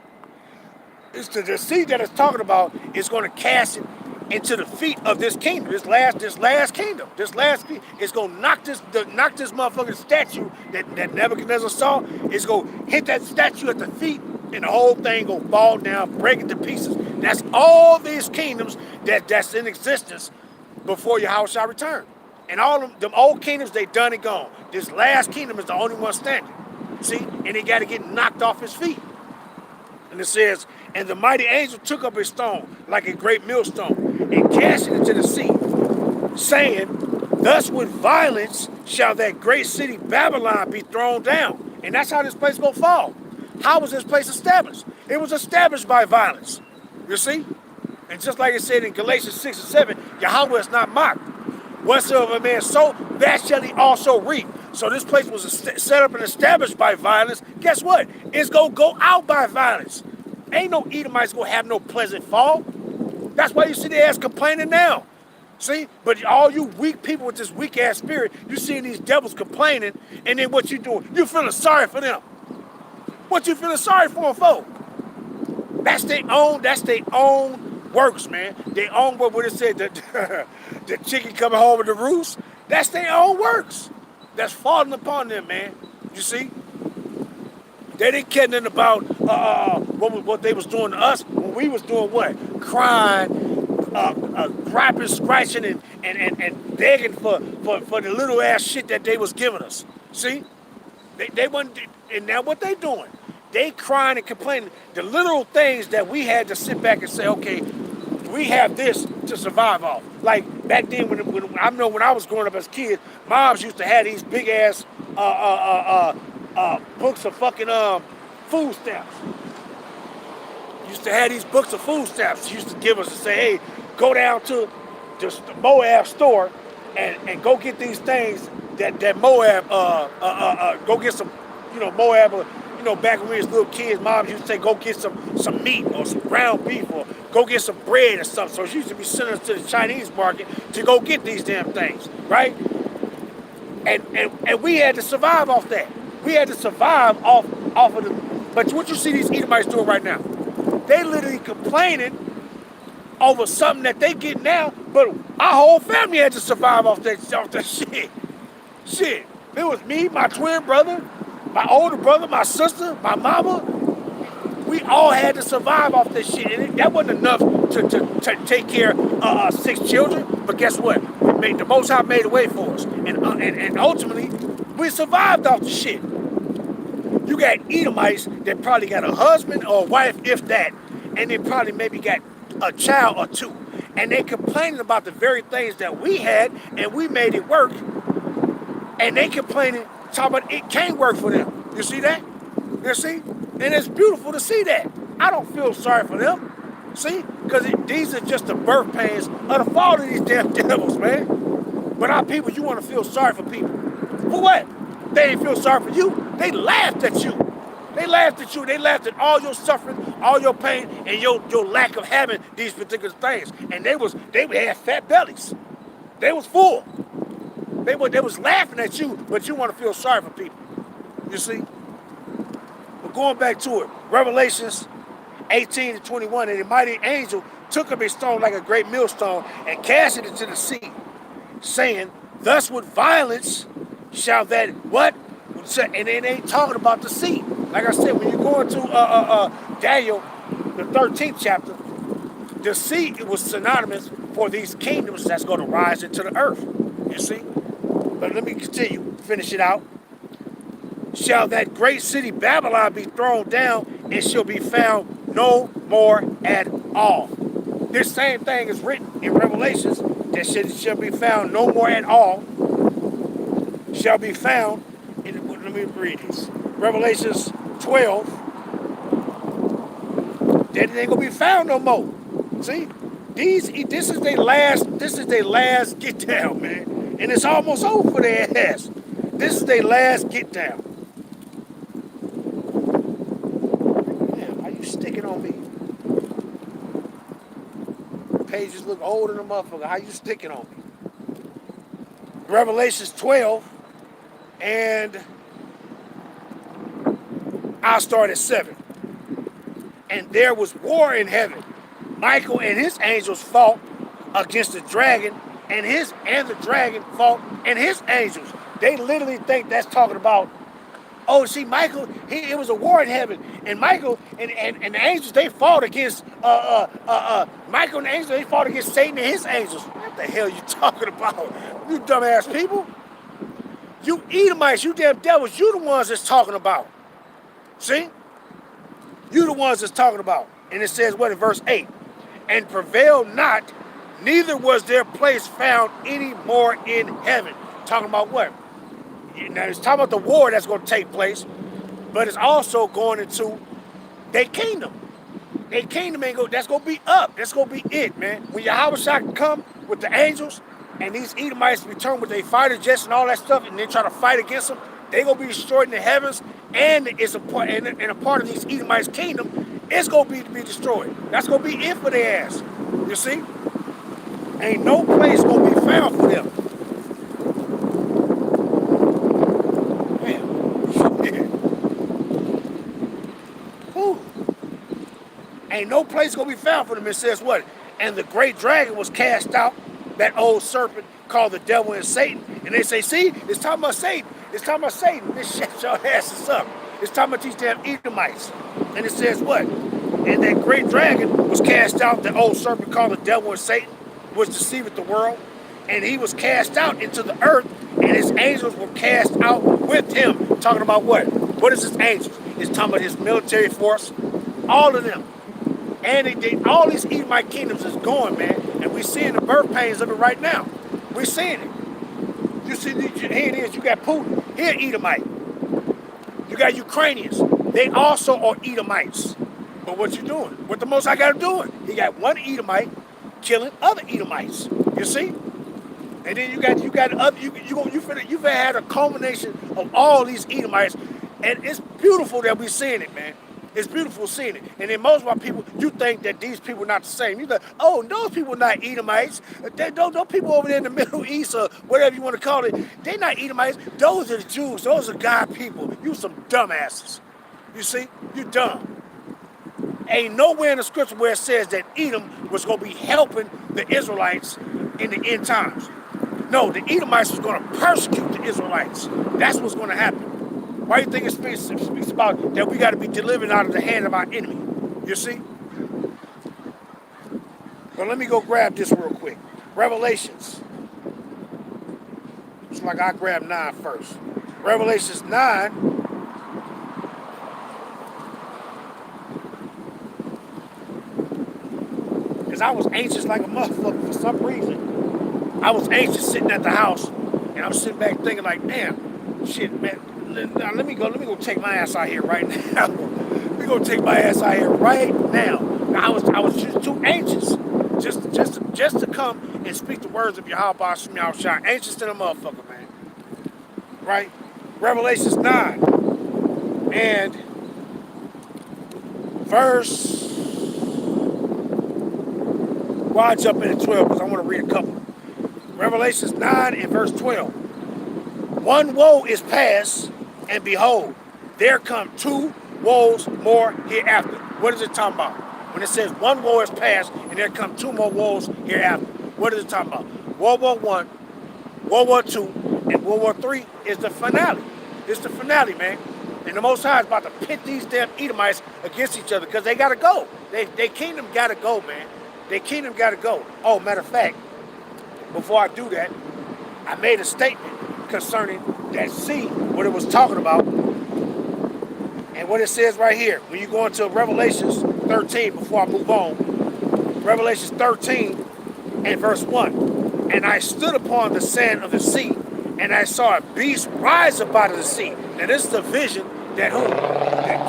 It's the sea that it's talking about is going to cast it into the feet of this kingdom, this last kingdom. It's going to knock this motherfucking statue that Nebuchadnezzar saw. It's going to hit that statue at the feet, and the whole thing going to fall down, break into pieces. That's all these kingdoms that's in existence before Yahushua return. And all of them old kingdoms, they done and gone. This last kingdom is the only one standing. See? And he got to get knocked off his feet. And it says, and the mighty angel took up a stone like a great millstone and cast it into the sea, saying, thus with violence shall that great city Babylon be thrown down. And that's how this place will fall. How was this place established? It was established by violence. You see? And just like it said in Galatians 6 and 7, Yahweh is not mocked. Whatsoever a man sow, that shall he also reap. So this place was set up and established by violence. Guess what? It's going to go out by violence. Ain't no Edomites going to have no pleasant fall. That's why you see their ass complaining now. See? But all you weak people with this weak-ass spirit, you seeing these devils complaining, and then what you doing? You feeling sorry for them. What you feeling sorry for them for? That's their own works, man. Their own work. What it said, the chicken coming home with the roost, that's their own works. That's falling upon them, man. You see? They didn't care nothing about what they was doing to us when we was doing what? Crying, griping, scratching, and begging for the little ass shit that they was giving us. See? They wasn't, and now what they doing? They crying and complaining. The little things that we had to sit back and say, okay, we have this to survive off. Like back then, when I know when I was growing up as a kid, moms used to have these big ass books of fucking food stamps. Used to have these books of food stamps. Used to give us and say, hey, go down to the Moab store and go get these things that Moab go get some, Moab. Back when we was little kids, moms used to say, go get some meat or some ground beef or go get some bread or something. So she used to be sending us to the Chinese market to go get these damn things, right? And we had to survive off that. We had to survive off of the. But what you see these Edomites doing right now, they literally complaining over something that they get now, but our whole family had to survive off that shit. Shit. It was me, my twin brother, my older brother, my sister, my mama. We all had to survive off this shit. And that wasn't enough to take care of 6 children. But guess what? The Most High made a way for us. And ultimately, we survived off the shit. You got Edomites that probably got a husband or a wife, if that, and they probably maybe got a child or 2. And they complaining about the very things that we had, and we made it work. And they complaining, talking about it can't work for them. You see that? You see? And it's beautiful to see that. I don't feel sorry for them. See? Because these are just the birth pains of the fall of these damn devils, man. But our people, you want to feel sorry for people. For what? They ain't feel sorry for you. They laughed at you. They laughed at you. They laughed at all your suffering, all your pain, and your lack of having these particular things. And they had fat bellies. They was full. They was laughing at you, but you want to feel sorry for people. You see? But going back to it, Revelations 18 to 21, and the mighty angel took up a stone like a great millstone and cast it into the sea, saying, thus with violence shall that, what? And it ain't talking about the sea. Like I said, when you go into Daniel, the 13th chapter, the sea, it was synonymous for these kingdoms that's going to rise into the earth. You see? But let me continue, finish it out. Shall that great city Babylon be thrown down, and shall be found no more at all. This same thing is written in Revelations, that shall be found no more at all. Shall be found, let me read this. Revelations 12, That it ain't gonna be found no more. See, this is their last get down, man, and it's almost over for their ass. This is their last get down. Damn, are you sticking on me? Pages look older than a motherfucker. How you sticking on me? Revelations 12, and I'll start at 7. And there was war in heaven. Michael and his angels fought against the dragon, and the dragon fought and his angels. They literally think that's talking about, oh, see, Michael, it was a war in heaven, and Michael and the angels, they fought against Michael and the angels, they fought against Satan and his angels. What the hell you talking about, you dumbass people? You Edomites, you damn devils, you the ones that's talking about. See? You the ones that's talking about. And it says what in verse 8? And prevailed not, neither was their place found any more in heaven. Talking about what? Now it's talking about the war that's going to take place, but it's also going into their kingdom. Their kingdom ain't go. That's going to be up. That's going to be it, man. When YAHACHARAB come with the angels and these Edomites return with their fighter jets and all that stuff, and they try to fight against them, they going to be destroyed in the heavens, and it's a part and a part of these Edomites' kingdom. It's going to be destroyed. That's going to be it for their ass. You see? Ain't no place going to be found for them. Ain't no place gonna be found for them. It says what? And the great dragon was cast out, that old serpent called the devil and Satan. And they say, see, it's talking about Satan. It's talking about Satan. This shit your asses up. It's talking about these damn Edomites. And it says what? And that great dragon was cast out, that old serpent called the devil and Satan, was deceived the world. And he was cast out into the earth, and his angels were cast out with him. Talking about what? What is his angels? It's talking about his military force. All of them. And all these Edomite kingdoms is going, man. And we're seeing the birth pains of it right now. We're seeing it. You see, here it is. You got Putin. Here, Edomite. You got Ukrainians. They also are Edomites. But what you doing? What the most I got to do it? He got one Edomite killing other Edomites. You see? And then you've had a culmination of all these Edomites. And it's beautiful that we're seeing it, man. It's beautiful seeing it. And then most of our people, you think that these people are not the same. You think, oh, those people are not Edomites. Those people over there in the Middle East or whatever you want to call it, they're not Edomites. Those are the Jews. Those are God people. You some dumbasses. You see? You dumb. Ain't nowhere in the scripture where it says that Edom was going to be helping the Israelites in the end times. No, the Edomites was going to persecute the Israelites. That's what's going to happen. Why do you think it speaks about that we got to be delivered out of the hand of our enemy? You see? But let me go grab this real quick. Revelations. It's like I grab 9 first. Revelations 9. Because I was anxious like a motherfucker for some reason. I was anxious sitting at the house, and I'm sitting back thinking like, damn, shit, man. Now, let me go take my ass out here right now. Let me go take my ass out here right now. Now, I was just too anxious just to come and speak the words of Yahweh Shema Shai. Anxious to the motherfucker, man. Right? Revelations 9 and verse. Well, I'll jump in at 12 because I want to read a couple. Revelations 9 and verse 12. One woe is past, and behold, there come 2 woes more hereafter. What is it talking about? When it says one woe is past, and there come 2 more woes hereafter. What is it talking about? World War I, World War II, and World War III is the finale. It's the finale, man. And the Most High is about to pit these damn Edomites against each other because they got to go. Their kingdom got to go, man. Their kingdom got to go. Oh, matter of fact, before I do that, I made a statement concerning that sea, what it was talking about, and what it says right here. When you go into Revelations 13, before I move on, Revelations 13 and verse 1. And I stood upon the sand of the sea, and I saw a beast rise up out of the sea. Now this is the vision that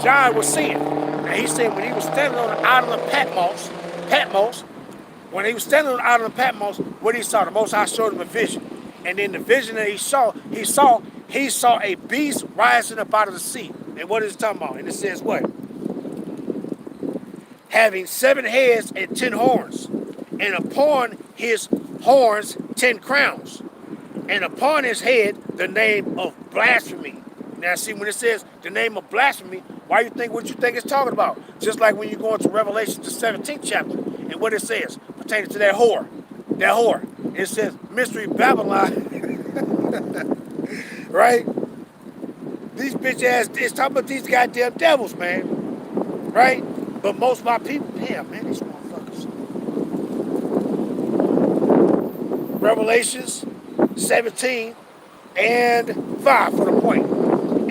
John was seeing. And he said when he was standing on the island of Patmos, when he was standing on the island of Patmos, what he saw, the Most High showed him a vision. And in the vision that he saw a beast rising up out of the sea. And what is it talking about? And it says what? Having 7 heads and 10 horns, and upon his horns 10 crowns, and upon his head the name of blasphemy. Now see, when it says the name of blasphemy, why you think what you think it's talking about? Just like when you go into Revelation, the 17th chapter, and what it says pertaining to that whore. It says Mystery Babylon. Right? These bitch ass, it's talking about these goddamn devils, man. Right? But most of my people, damn, man, these motherfuckers. Revelations 17 and 5 for the point.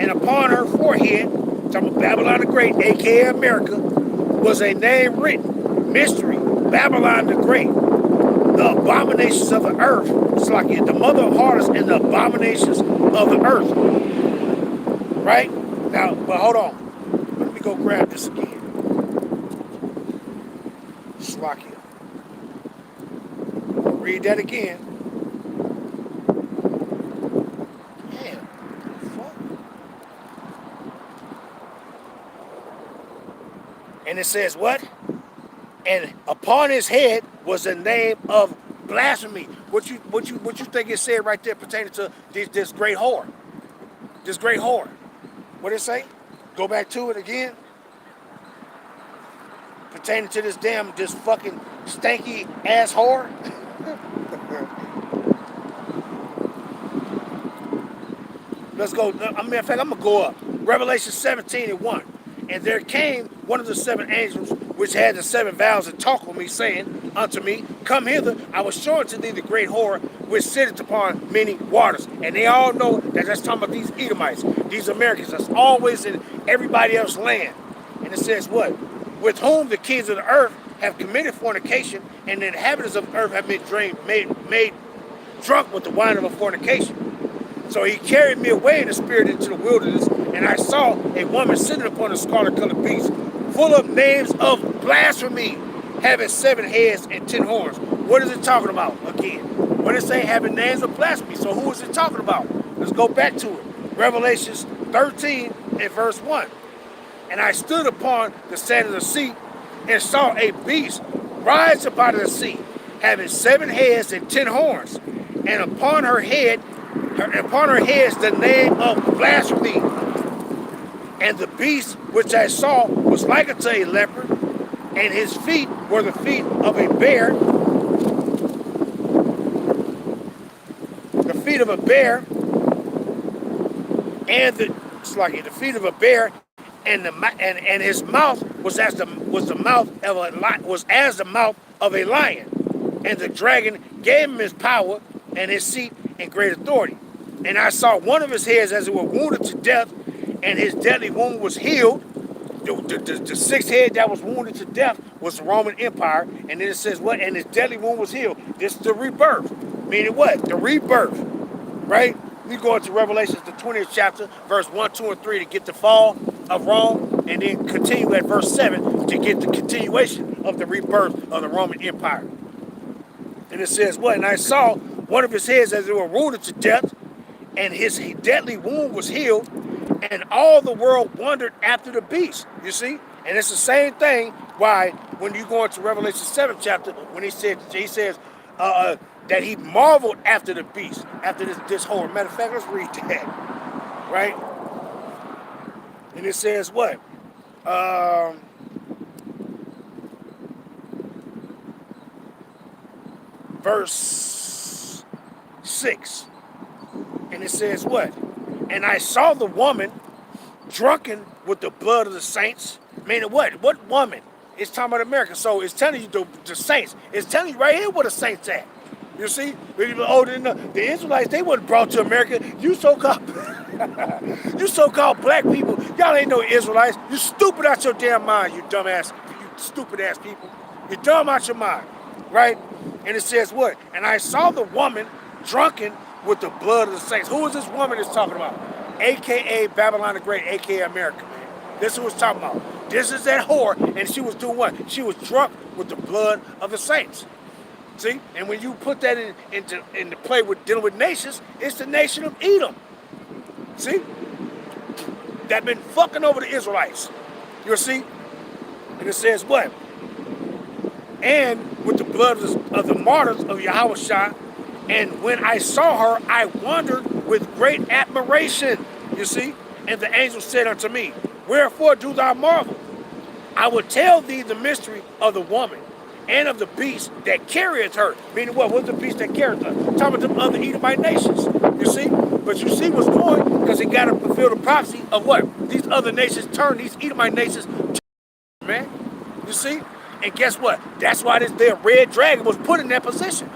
And upon her forehead, talking about Babylon the Great, aka America, was a name written, Mystery, Babylon the Great, the abominations of the earth. It's like the mother of harlots and the abominations of the earth. Right? Now, but hold on. Let me go grab this again. Slocky. Read that again. Damn. Fuck. And it says what? And upon his head was the name of blasphemy. What you think it said right there pertaining to this great whore? This great whore. What did it say? Go back to it again. Pertaining to this fucking stanky ass whore. Let's go. In fact, I'm gonna go up. Revelation 17 and 1. And there came one of the 7 angels which had the 7 vials and talked with me, saying unto me, Come hither, I will show unto thee the great whore which sitteth upon many waters. And they all know that that's talking about these Edomites, these Americans that's always in everybody else's land. And it says what? With whom the kings of the earth have committed fornication, and the inhabitants of the earth have been made drunk with the wine of a fornication. So he carried me away in the spirit into the wilderness, and I saw a woman sitting upon a scarlet-colored beast, full of names of blasphemy, having 7 heads and 10 horns. What is it talking about again? What does it say having names of blasphemy? So who is it talking about? Let's go back to it. Revelations 13 and verse 1. And I stood upon the sand of the sea and saw a beast rise up out of the sea, having 7 heads and 10 horns, and upon her heads the name of blasphemy. And the beast which I saw was like unto a leopard, and his feet were the feet of a bear. The feet of a bear, and the feet of a bear, and his mouth was as the mouth of a lion. And the dragon gave him his power and his seat and great authority. And I saw one of his heads as it were wounded to death, and his deadly wound was healed. The 6th head that was wounded to death was the Roman Empire. And then it says what? And his deadly wound was healed. This is the rebirth. Meaning what? The rebirth. Right? We go into Revelations, the 20th chapter, verse 1, 2, and 3 to get the fall of Rome, and then continue at verse 7 to get the continuation of the rebirth of the Roman Empire. And it says what? And I saw one of his heads as it were wounded to death, and his deadly wound was healed, and all the world wondered after the beast. You see? And it's the same thing why when you go into Revelation 7th chapter, when he says that he marveled after the beast, after this whore. Matter of fact, let's read that. Right? And it says what? Verse 6. And it says what? And I saw the woman drunken with the blood of the saints. Meaning what? What woman? It's talking about America. So it's telling you the saints. It's telling you right here where the saints at. You see? The Israelites, they weren't brought to America. You so-called black people, y'all ain't no Israelites. You stupid out your damn mind, you dumbass, you stupid ass people. You're dumb out your mind. Right? And it says what? And I saw the woman drunken with the blood of the saints. Who is this woman that's talking about? AKA Babylon the Great, AKA America, man. This is what it's talking about. This is that whore, and she was doing what? She was drunk with the blood of the saints. See? And when you put that into play with dealing with nations, it's the nation of Edom. See? That been fucking over the Israelites. You see? And it says what? And with the blood of the martyrs of Yahawashi, and when I saw her, I wondered with great admiration. You see? And the angel said unto me, wherefore do thou marvel? I will tell thee the mystery of the woman and of the beast that carrieth her. Meaning what? What's the beast that carrieth her? Talking about the other Edomite nations. You see? But you see what's going, because he got to fulfill the prophecy of what? These other nations turn, these Edomite nations turn, man. You see? And guess what? That's why this their red dragon was put in that position.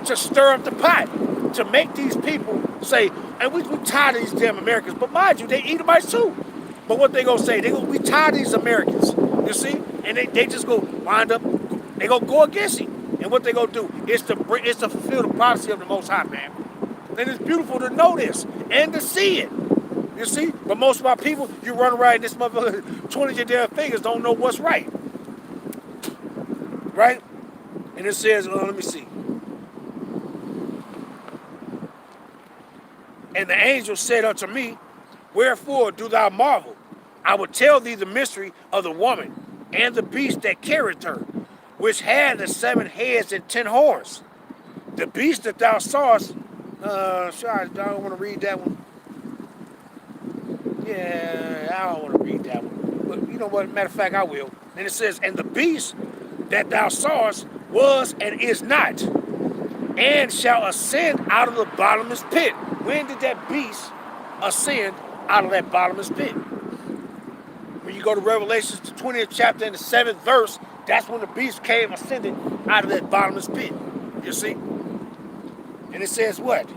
To stir up the pot. To make these people say, and we tired of these damn Americans. But mind you, they Edomites too. But what they gonna say? They gonna we tired of these Americans. You see? And they just go wind up, they gonna go against him. And what they gonna do? It's to fulfill the prophecy of the Most High, man. And it's beautiful to know this and to see it. You see? But most of our people, you run around this motherfucker 20 of your damn fingers, don't know what's right. Right? And it says, let me see. And the angel said unto me, wherefore do thou marvel? I will tell thee the mystery of the woman and the beast that carried her, which had the 7 heads and 10 horns. The beast that thou sawest, sorry, I don't want to read that one. Yeah, I don't want to read that one. But you know what? Matter of fact, I will. And it says, and the beast that thou sawest was and is not, and shall ascend out of the bottomless pit. When did that beast ascend out of that bottomless pit? When you go to Revelation, the 20th chapter and the 7th verse, that's when the beast came ascended out of that bottomless pit. You see? And it says what?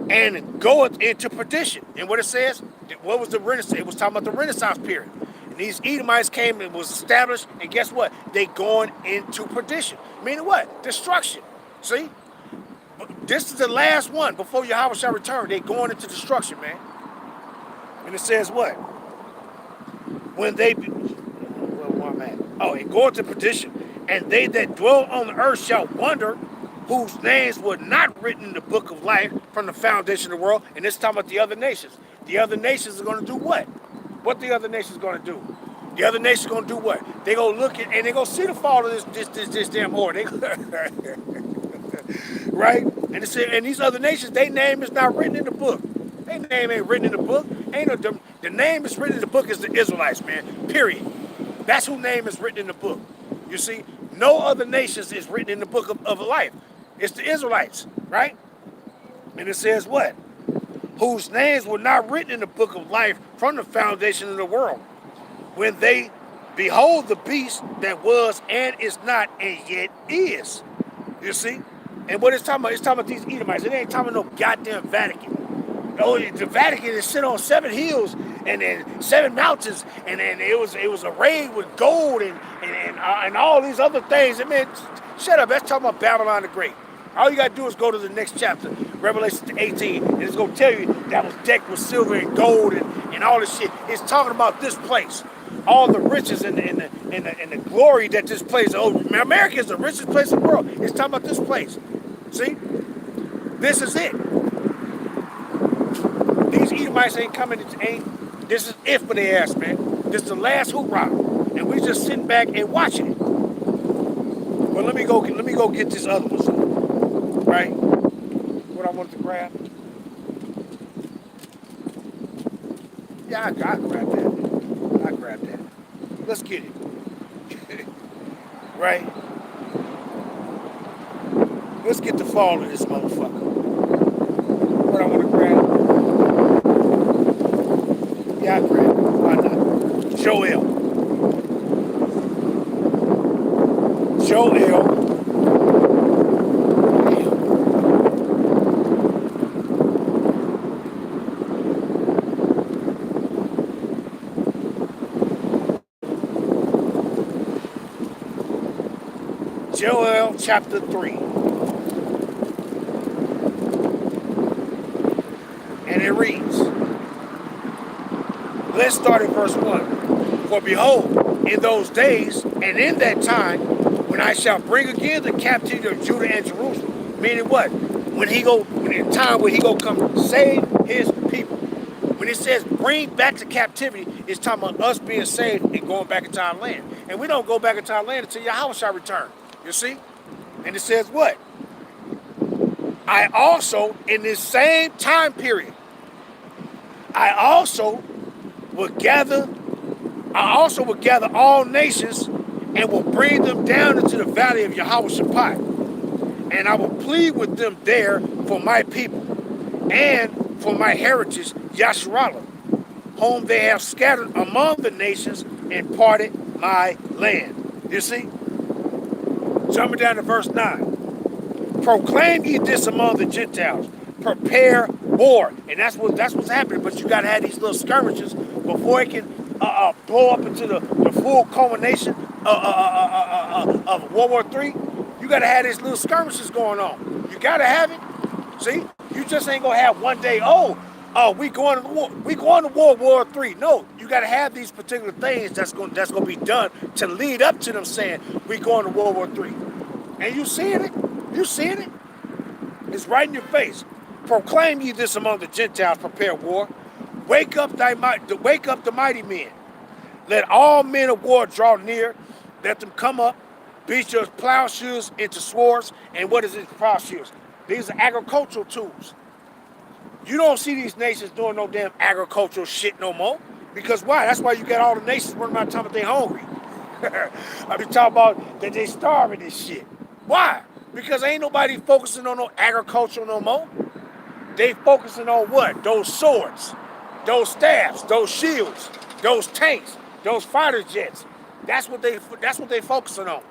And goeth into perdition. And what it says? What was the Renaissance? It was talking about the Renaissance period. And these Edomites came and was established, and guess what? They going into perdition. Meaning what? Destruction. See? This is the last one before Yahweh shall return. They going into destruction, man. And it says what? When they where am I at? Oh, and go into perdition. And they that dwell on the earth shall wonder, whose names were not written in the book of life from the foundation of the world. And this is talking about the other nations. The other nations are going to do what? What the other nations going to do? The other nations going to do what? They going to look at, and they going to see the fall of this damn whore. Right? And it said, and these other nations, their name is not written in the book. Their name ain't written in the book. Ain't no, the name is written in the book is the Israelites, man. Period. That's whose name is written in the book. You see, no other nations is written in the book of life. It's the Israelites, right? And it says what? Whose names were not written in the book of life from the foundation of the world, when they behold the beast that was and is not and yet is. You see? And what it's talking about these Edomites. It ain't talking about no goddamn Vatican. Oh, the Vatican is sit on 7 hills and then 7 mountains, and then it was arrayed with gold and all these other things. I mean, shut up. That's talking about Babylon the Great. All you got to do is go to the next chapter, Revelation 18, and it's going to tell you that was decked with silver and gold and all this shit. It's talking about this place. All the riches and the glory that this place. Oh, America is the richest place in the world. It's talking about this place. See? This is it. These Edomites ain't coming, this is it for their ass, man. This is the last hoorah. And we just sitting back and watching it. But let me go get this other one. Right? What I wanted to grab. Yeah, I grab that. I grab that. Let's get it. Right? Let's get the fall of this motherfucker. What I want to grab. Yeah, I grab it. Why not? Joel. Joel chapter 3. And it reads, Let's start at verse 1. For behold, in those days and in that time, when I shall bring again the captivity of Judah and Jerusalem, meaning what? When in time when he go come save his people. When it says bring back to captivity, it's talking about us being saved and going back into our land. And we don't go back into our land until YAHACHARAB return. You see? And it says what? I also, in this same time period, I also will gather all nations and will bring them down into the valley of YAHACHARAB. And I will plead with them there for my people and for my heritage, YAHACHARAB, whom they have scattered among the nations and parted my land. You see? Jumping down to verse 9. Proclaim ye this among the Gentiles. Prepare war. And that's what's happening. But you got to have these little skirmishes before it can blow up into the full culmination of World War III. You got to have these little skirmishes going on. You got to have it. See? You just ain't going to have one day, we going to war. We going to World War III. No, you got to have these particular things that's going to be done to lead up to them saying we going to World War III. And you seeing it? You seeing it? It's right in your face. Proclaim ye this among the Gentiles, prepare war. Wake up the mighty men. Let all men of war draw near. Let them come up. Beat your plowshares into swords. And what is it, plowshares? These are agricultural tools. You don't see these nations doing no damn agricultural shit no more. Because why? That's why you got all the nations running around talking about they hungry. I be talking about that they starving this shit. Why? Because ain't nobody focusing on no agriculture no more. They focusing on what? Those swords, those staffs, those shields, those tanks, those fighter jets. That's what they focusing on.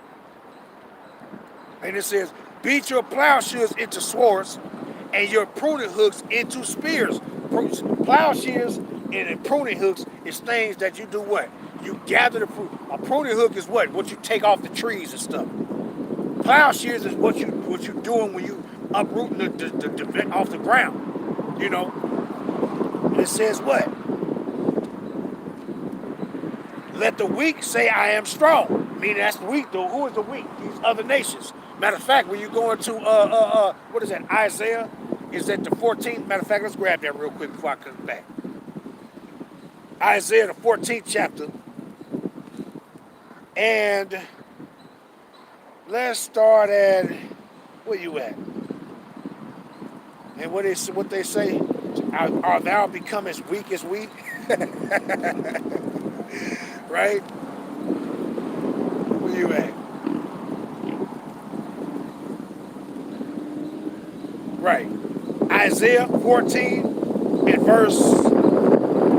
And it says, beat your plowshares into swords and your pruning hooks into spears. Plowshares and pruning hooks is things that you do what? You gather the fruit. A pruning hook is what? What you take off the trees and stuff. Plowshares is what you doing when you uprooting the off the ground, you know. And it says what? Let the weak say I am strong. Meaning that's the weak though. Who is the weak? These other nations. Matter of fact, when you go into what is that? Isaiah, is that the 14th? Matter of fact, let's grab that real quick before I come back. Isaiah the 14th chapter, and let's start at, where you at? And what they say, are thou become as weak as we? Right? Where you at? Right. Isaiah 14 and verse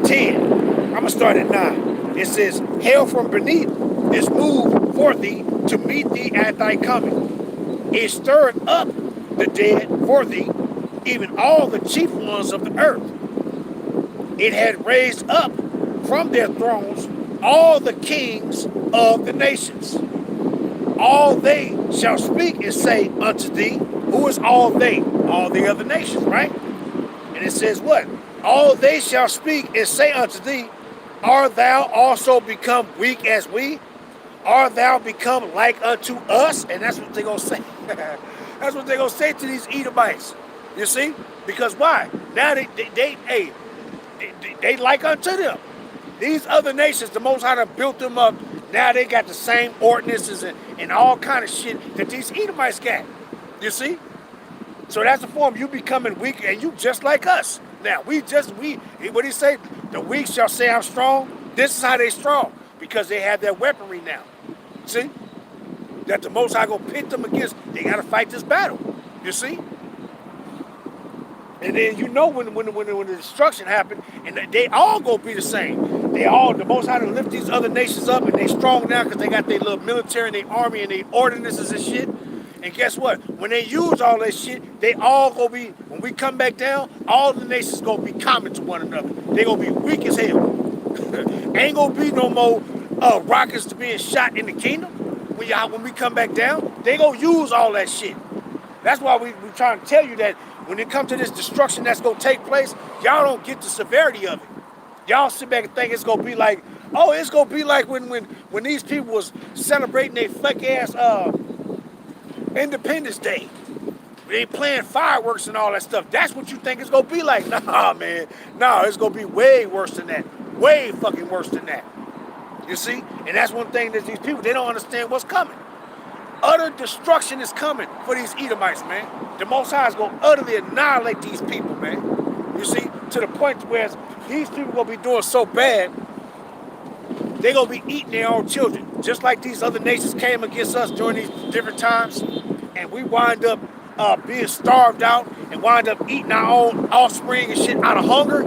10. I'm going to start at 9. It says, hell from beneath is moved for thee to meet thee at thy coming. It stirred up the dead for thee, even all the chief ones of the earth. It had raised up from their thrones all the kings of the nations. All they shall speak and say unto thee, who is all they? All the other nations, right? And it says what? All they shall speak and say unto thee, art thou also become weak as we? Art thou become like unto us? And that's what they're going to say. That's what they're going to say to these Edomites. You see? Because why? Now they like unto them. These other nations, the Most High built them up. Now they got the same ordinances and all kind of shit that these Edomites got. You see? So that's the form you becoming weak and you just like us. Now, what he say? The weak shall say I'm strong. This is how they strong. Because they have their weaponry now. See? That the Most High gonna pit them against. They gotta fight this battle. You see? And then you know when the destruction happened, and they all gonna be the same. The Most High to lift these other nations up, and they strong now because they got their little military and their army and their ordinances and shit. And guess what? When they use all that shit, they all gonna be, when we come back down, all the nations gonna be common to one another. They gonna be weak as hell. Ain't gonna be no more rockets to being shot in the kingdom. When we come back down, they gonna use all that shit. That's why we trying to tell you that when it comes to this destruction that's gonna take place, y'all don't get the severity of it. Y'all sit back and think it's gonna be like, oh, it's gonna be like when these people was celebrating their fake ass Independence Day. They playing fireworks and all that stuff. That's what you think it's gonna be like. Nah, man. Nah, it's gonna be way worse than that. Way fucking worse than that. You see? And that's one thing that these people, they don't understand what's coming. Utter destruction is coming for these Edomites, man. The Most High is gonna utterly annihilate these people, man. You see? To the point where these people gonna be doing so bad, they gonna be eating their own children. Just like these other nations came against us during these different times, and we wind up being starved out and wind up eating our own offspring and shit out of hunger.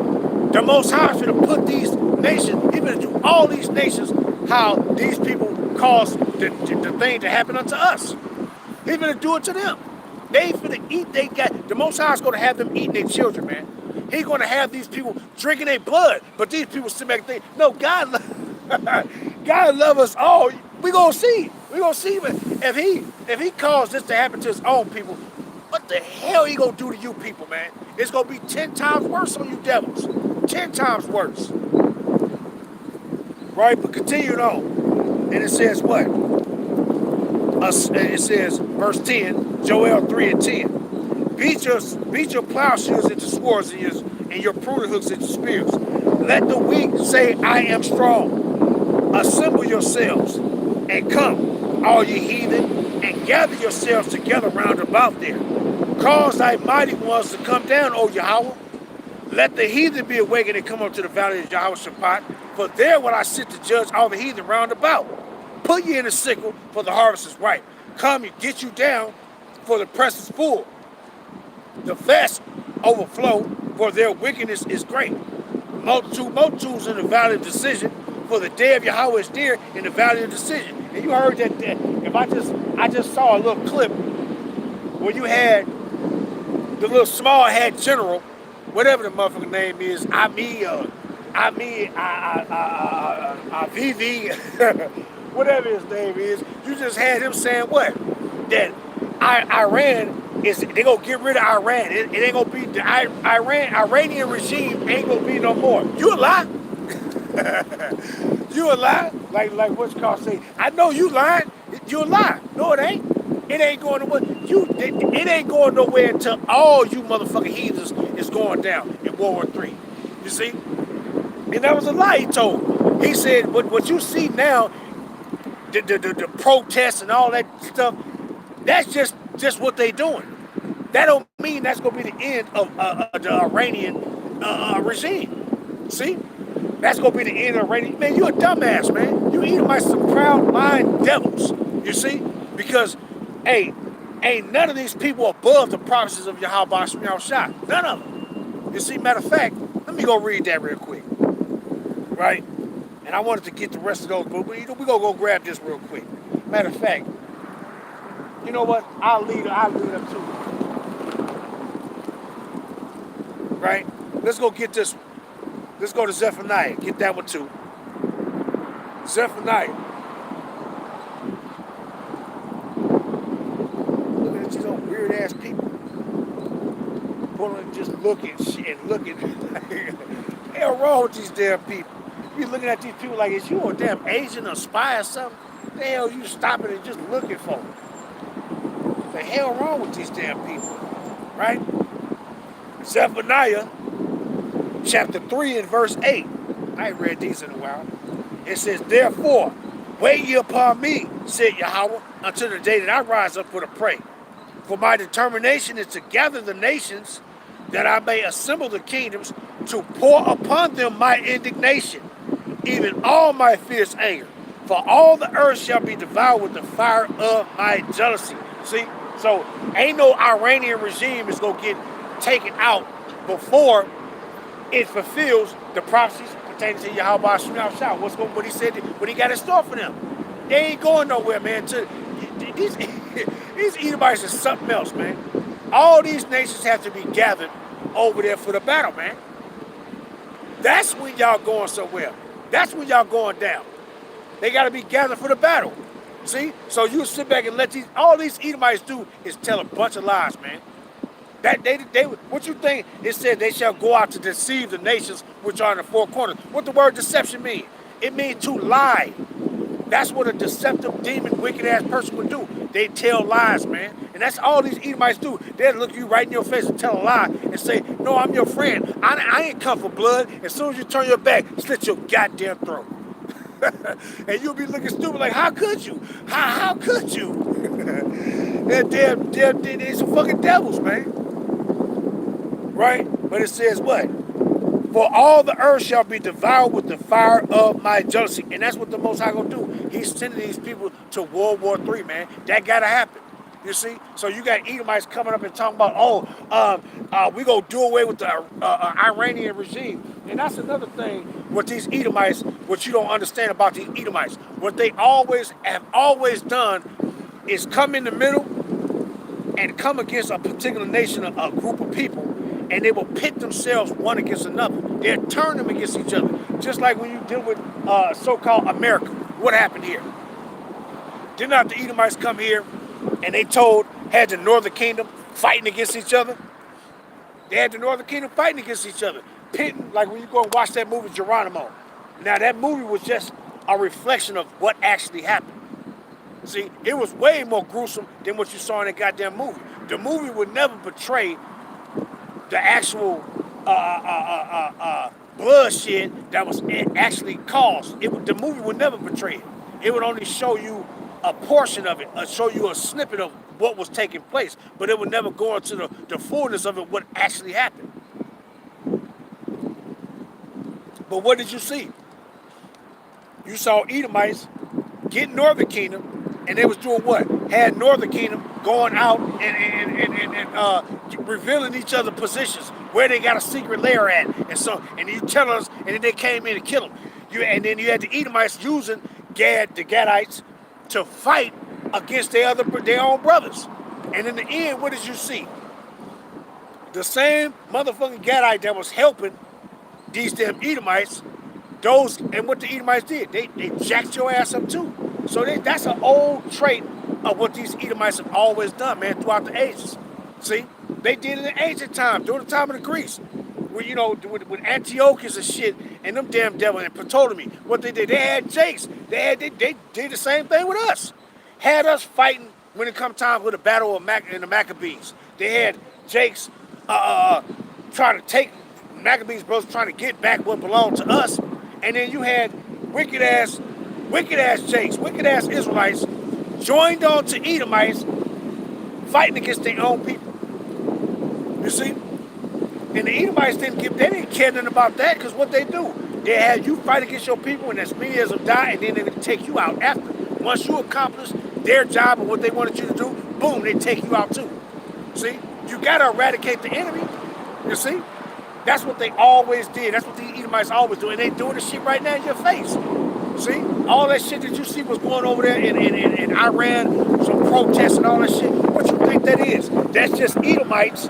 The Most High is gonna put these nations, even to all these nations, how these people caused the thing to happen unto us. He's gonna do it to them. They finna eat, the Most High is gonna have them eating their children, man. He's gonna have these people drinking their blood, but these people sit back and think, no, God love us all. We gonna see. We gonna see. But if he caused this to happen to his own people, what the hell he gonna do to you people, man? It's gonna be 10 times worse on you devils. 10 times worse. Right? But continuing on. And it says what? It says, verse 10, Joel 3 and 10. Beat your plowshares into swords and your pruning hooks into spears. Let the weak say, I am strong. Assemble yourselves and come, all ye heathen, and gather yourselves together round about there. Cause thy mighty ones to come down, O Yahweh. Let the heathen be awakened and come up to the valley of Yahweh Shabbat, for there will I sit to judge all the heathen round about. Put ye in the sickle, for the harvest is ripe. Come and get you down, for the press is full. The vats overflow, for their wickedness is great. Multitudes in the valley of decision, for the day of Yahweh is near in the valley of decision. And you heard that if I just saw a little clip where you had the little small hat general, whatever the motherfucking name is, VV, whatever his name is, you just had him saying what? That Iran is, they gonna get rid of Iran. It ain't gonna be, the Iranian regime ain't gonna be no more. You a lie? You a lie? Like what's called say, I know you lying. You a lie. No, it ain't. It ain't going nowhere. It ain't going nowhere until all you motherfucking heathens is going down in World War III. You see? And that was a lie he told. He said, what you see now, the protests and all that stuff, that's just what they doing. That don't mean that's going to be the end of the Iranian regime. See? That's going to be the end of Iranian. Man, you a dumbass, man. You eating by some proud mind devils. You see? Because, hey, ain't none of these people above the promises of Yahweh Shah. None of them. You see? Matter of fact, let me go read that real quick. Right? And I wanted to get the rest of those, but we're going to go grab this real quick. Matter of fact, you know what? I'll lead up to it. Right? Let's go get this. Let's go to Zephaniah. Get that one too. Zephaniah. Looking at these old weird ass people. Pulling, just looking and looking. Hell wrong with these damn people. You looking at these people like, is you a damn agent or spy or something? The hell you stopping and just looking for? The hell wrong with these damn people? Right? Zephaniah chapter 3 and verse 8. I ain't read these in a while. It says, therefore, wait ye upon me, said Yahweh, until the day that I rise up for the prey. For my determination is to gather the nations, that I may assemble the kingdoms, to pour upon them my indignation, even all my fierce anger. For all the earth shall be devoured with the fire of my jealousy. See? So ain't no Iranian regime is going to get taken out before it fulfills the prophecies pertaining to Yahweh Shah. What he said, what he got in store for them. They ain't going nowhere, man. These Edomites is something else, man. All these nations have to be gathered over there for the battle, man. That's when y'all going somewhere. That's when y'all going down. They got to be gathered for the battle. See? So you sit back and let all these Edomites do is tell a bunch of lies, man. That they what you think it said they shall go out to deceive the nations which are in the four corners. What the word deception mean? It means to lie. That's what a deceptive, demon, wicked ass person would do. They tell lies, man. And that's all these Edomites do. They'll look you right in your face and tell a lie and say, no, I'm your friend. I ain't come for blood. As soon as you turn your back, slit your goddamn throat. And you'll be looking stupid like, how could you? How could you? They're some fucking devils, man. Right? But it says what? For all the earth shall be devoured with the fire of my jealousy. And that's what the Most High gonna do. He's sending these people to World War III, man. That gotta happen. You see? So you got Edomites coming up and talking about, we gonna do away with the Iranian regime. And that's another thing with these Edomites, what you don't understand about these Edomites. What they have always done is come in the middle and come against a particular nation, a group of people, and they will pit themselves one against another. They'll turn them against each other. Just like when you deal with so-called America. What happened here? Did not the Edomites come here and they had the Northern Kingdom fighting against each other? They had the Northern Kingdom fighting against each other. Pitting, like when you go and watch that movie, Geronimo. Now that movie was just a reflection of what actually happened. See, it was way more gruesome than what you saw in that goddamn movie. The movie would never portray the actual bloodshed that was actually caused. The movie would never portray it. It would only show you a portion of it, show you a snippet of what was taking place, but it would never go into the fullness of it, what actually happened. But what did you see? You saw Edomites get Northern Kingdom, and they was doing what? Had Northern Kingdom going out and revealing each other positions, where they got a secret lair at, and you tell us, and then they came in to kill them. And then you had the Edomites using the Gadites to fight against their own brothers. And in the end, what did you see? The same motherfucking Gadite that was helping these damn Edomites, and what the Edomites did, they jacked your ass up too. So that's an old trait of what these Edomites have always done, man, throughout the ages. See, they did it in ancient times, during the time of the Greeks. With Antiochus and shit, and them damn devils and Ptolemy, what they did, they had Jakes. They did the same thing with us. Had us fighting when it come time for the battle of the Maccabees. They had Jakes trying to take Maccabees brothers, trying to get back what belonged to us. And then you had wicked ass Jakes, wicked ass Israelites joined on to Edomites fighting against their own people. You see? And the Edomites didn't care nothing about that, because what they do, they had you fight against your people, and as many as them die, and then they take you out after. Once you accomplish their job and what they wanted you to do, boom, they take you out too. See? You gotta eradicate the enemy. You see? That's what they always did. That's what the Edomites always do. And they doing this shit right now in your face. See? All that shit that you see was going over there in Iran, some protests and all that shit. What you think that is? That's just Edomites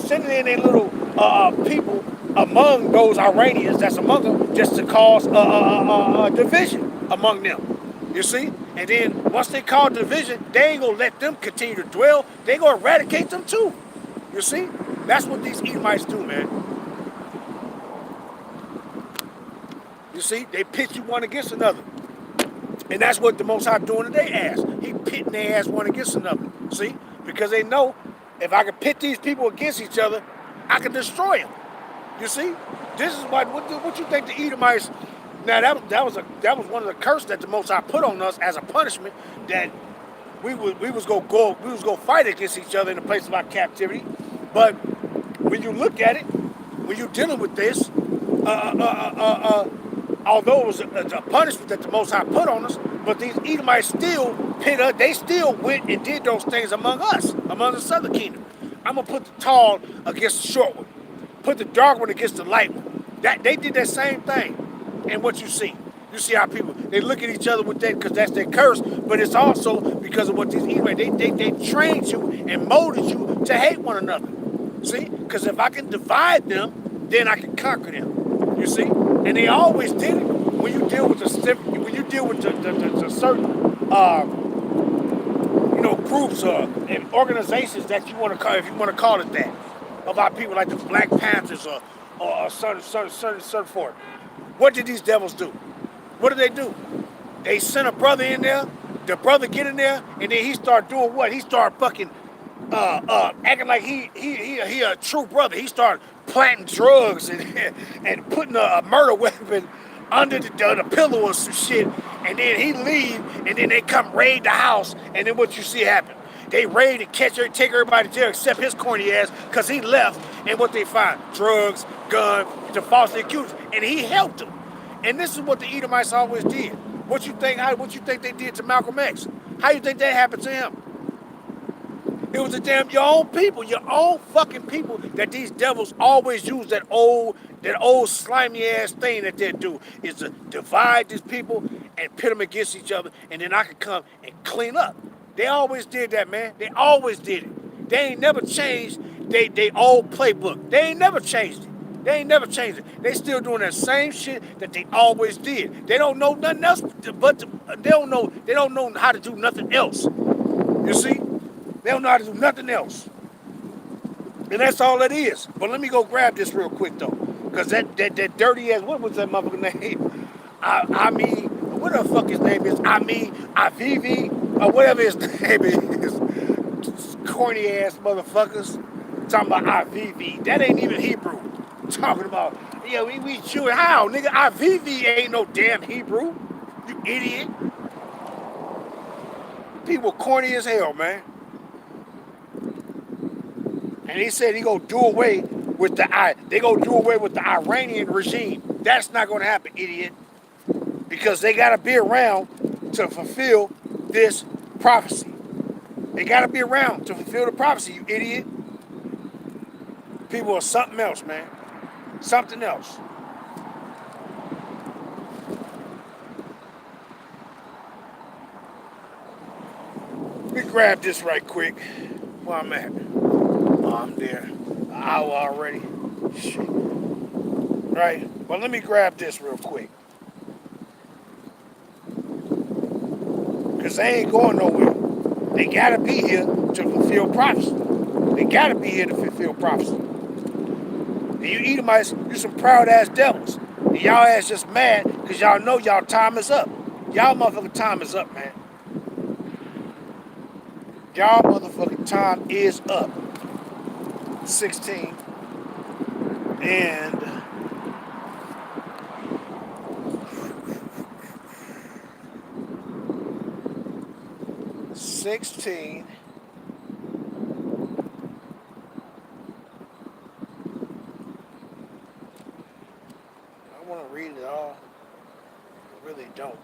sending in their little people among those Iranians that's among them, just to cause division among them. You see? And then once they cause division, they ain't gonna let them continue to dwell. They gonna eradicate them too. You see? That's what these Edomites do, man. You see? They pit you one against another. And that's what the Most High doing to their ass. He pitting their ass one against another. See? Because they know, if I can pit these people against each other, I can destroy them. You see? This is what you think the Edomites. Now that was one of the curses that the Most High put on us as a punishment, that we was gonna fight against each other in the place of our captivity. But when you look at it, when you're dealing with this, although it was a punishment that the Most High put on us, but these Edomites still pit us. They still went and did those things among us, among the southern kingdom. I'm gonna put the tall against the short one, put the dark one against the light one. That they did that same thing. And what you see how people, they look at each other with that because that's their curse, but it's also because of what these Edomites, they trained you and molded you to hate one another. See? Because if I can divide them, then I can conquer them. You see? And they always did it. When you deal with the certain, groups and organizations that you want to call, if you want to call it that, about people like the Black Panthers or certain forth. What did these devils do? What did they do? They sent a brother in there. The brother get in there, and then he start doing what? He start fucking acting like he a true brother. He started planting drugs and putting a murder weapon under the pillow or some shit, and then he leave, and then they come raid the house, and then what you see happen? They raid and catch her, take everybody to jail except his corny ass, cause he left, and what they find? Drugs, gun, to falsely accused, and he helped them. And this is what the Edomites always did. What you think they did to Malcolm X? How you think that happened to him? It was your own people, your own fucking people, that these devils always use that old slimy ass thing that they do, is to divide these people and pit them against each other, and then I can come and clean up. They always did that, man. They always did it. They ain't never changed they old playbook. They ain't never changed it. They ain't never changed it. They still doing that same shit that they always did. They don't know nothing else, but they don't know how to do nothing else. You see? They don't know how to do nothing else. And that's all it is. But let me go grab this real quick though. Because that dirty ass, what was that motherfucking name? I mean, what the fuck his name is? Avivi, or whatever his name is. Corny ass motherfuckers. Talking about Avivi. That ain't even Hebrew. Talking about, yeah, we Jewish. How, nigga? Avivi ain't no damn Hebrew. You idiot. People corny as hell, man. And he said he gonna do away with they gonna do away with the Iranian regime. That's not gonna happen, idiot. Because they gotta be around to fulfill this prophecy. They gotta be around to fulfill the prophecy, you idiot. People are something else, man. Something else. Let me grab this right quick. Where I'm at. Oh, I'm there. An hour already. Shit. Right? Well, let me grab this real quick. Because they ain't going nowhere. They gotta be here to fulfill prophecy. They gotta be here to fulfill prophecy. And you Edomites, you some proud ass devils. And y'all ass just mad because y'all know y'all time is up. Y'all motherfucking time is up, man. Y'all motherfucking time is up. 16 and 16 I want to read it all. I really don't.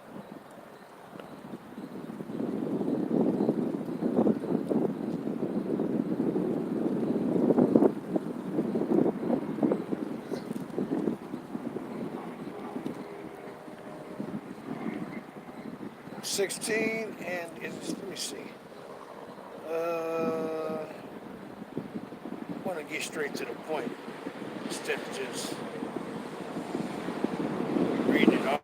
$16 and it's, let me see. I want to get straight to the point instead of just reading it all.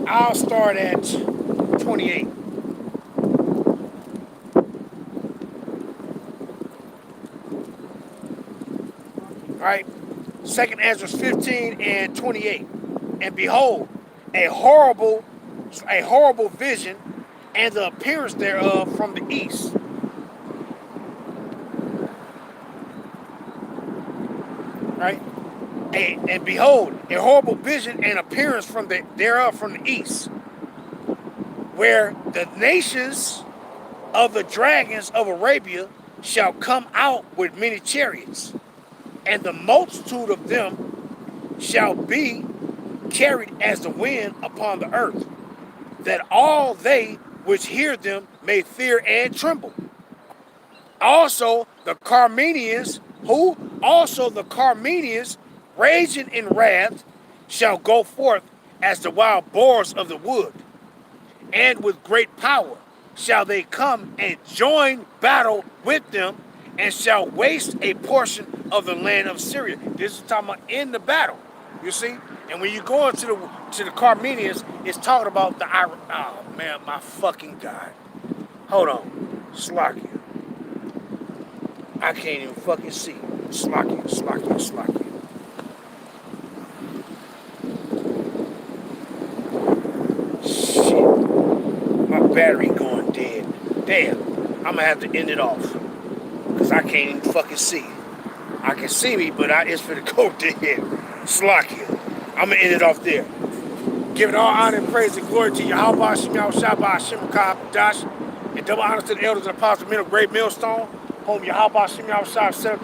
I'll start at 28. All right. Second Ezra 15 and 28. And behold, a horrible vision and the appearance thereof from the east. Right? And behold, a horrible vision and appearance thereof from the east, where the nations of the dragons of Arabia shall come out with many chariots, and the multitude of them shall be carried as the wind upon the earth, that all they which hear them may fear and tremble. Also the Carmenians, raging in wrath, shall go forth as the wild boars of the wood, and with great power shall they come and join battle with them, and shall waste a portion of the land of Syria. This is talking about in the battle, you see. And when you go into the Carmenians, it's talking about the oh man, my fucking God. Hold on, Slakia. I can't even fucking see. Slakia. Shit, my battery going dead. Damn, I'm gonna have to end it off. Cause I can't even fucking see. I can see me, but it's for the go dead. Slakia. I'm gonna end it off there. Giving all honor and praise and glory to Yahweh Shem Yahushua Hashem Dash, and double honor to the elders and apostles, men of great millstone, whom Yahweh Shem Yahushua set up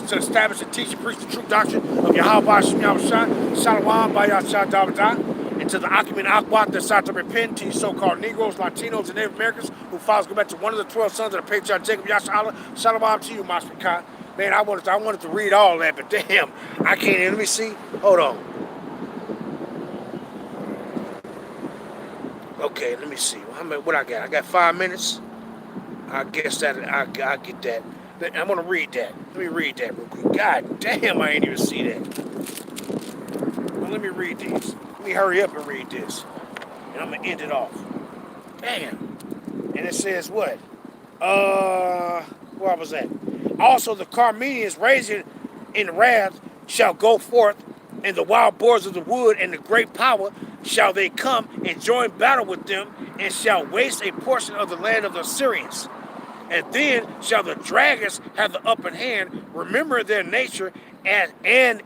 to establish and teach and preach the true doctrine of Yahweh Shem Yahushua. Shalom by Yahshua Davidah. And to the Akim and Akwat that sought to repent, to you so-called Negroes, Latinos, and Native Americans who follows go back to one of the 12 sons of the patriarch Jacob Yahshua. Shalom to you, Mashpika. Man, I wanted to read all that, but damn, I can't. Let me see. Hold on. Okay, let me see. What I got? I got 5 minutes. I guess that I get that. I'm gonna read that. Let me read that real quick. God damn, I ain't even see that. Well, let me read these. Let me hurry up and read this, and I'm gonna end it off. Damn. And it says what? Where was that? Also the Carmenians raging in wrath shall go forth, and the wild boars of the wood and the great power shall they come and join battle with them, and shall waste a portion of the land of the Syrians. And then shall the dragons have the upper hand, remember their nature, and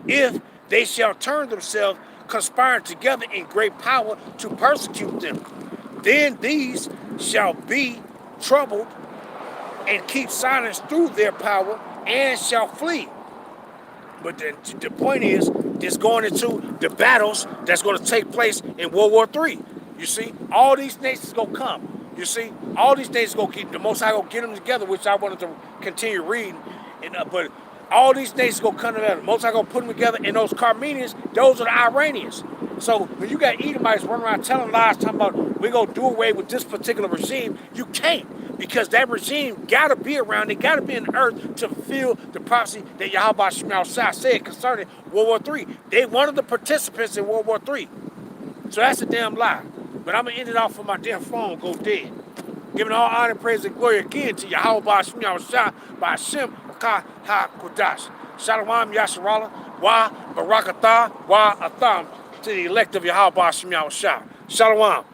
if they shall turn themselves, conspiring together in great power to persecute them, then these shall be troubled and keep silence through their power, and shall flee. But the point is, it's going into the battles that's going to take place in World War III. You see, all these nations going to come. You see, all these nations going to get, the Most High going to get them together, which I wanted to continue reading. But all these nations going to come together. The Most High going to put them together, and those Carmenians, those are the Iranians. So when you got Edomites running around telling lies, talking about we're going to do away with this particular regime, you can't. Because that regime got to be around, it got to be in the earth to fulfill the prophecy that Yahweh Shem Yahushua said concerning World War III. They one of the participants in World War III. So that's a damn lie. But I'm going to end it off with my damn phone go dead. Giving all honor, praise, and glory again to Yahweh Shem Yahushua by Hashem HaKodash. Shalom Yasharallah, Wa Barakatah, Wa Atham, to the elect of Yahweh Shem Yahushua. Shalom.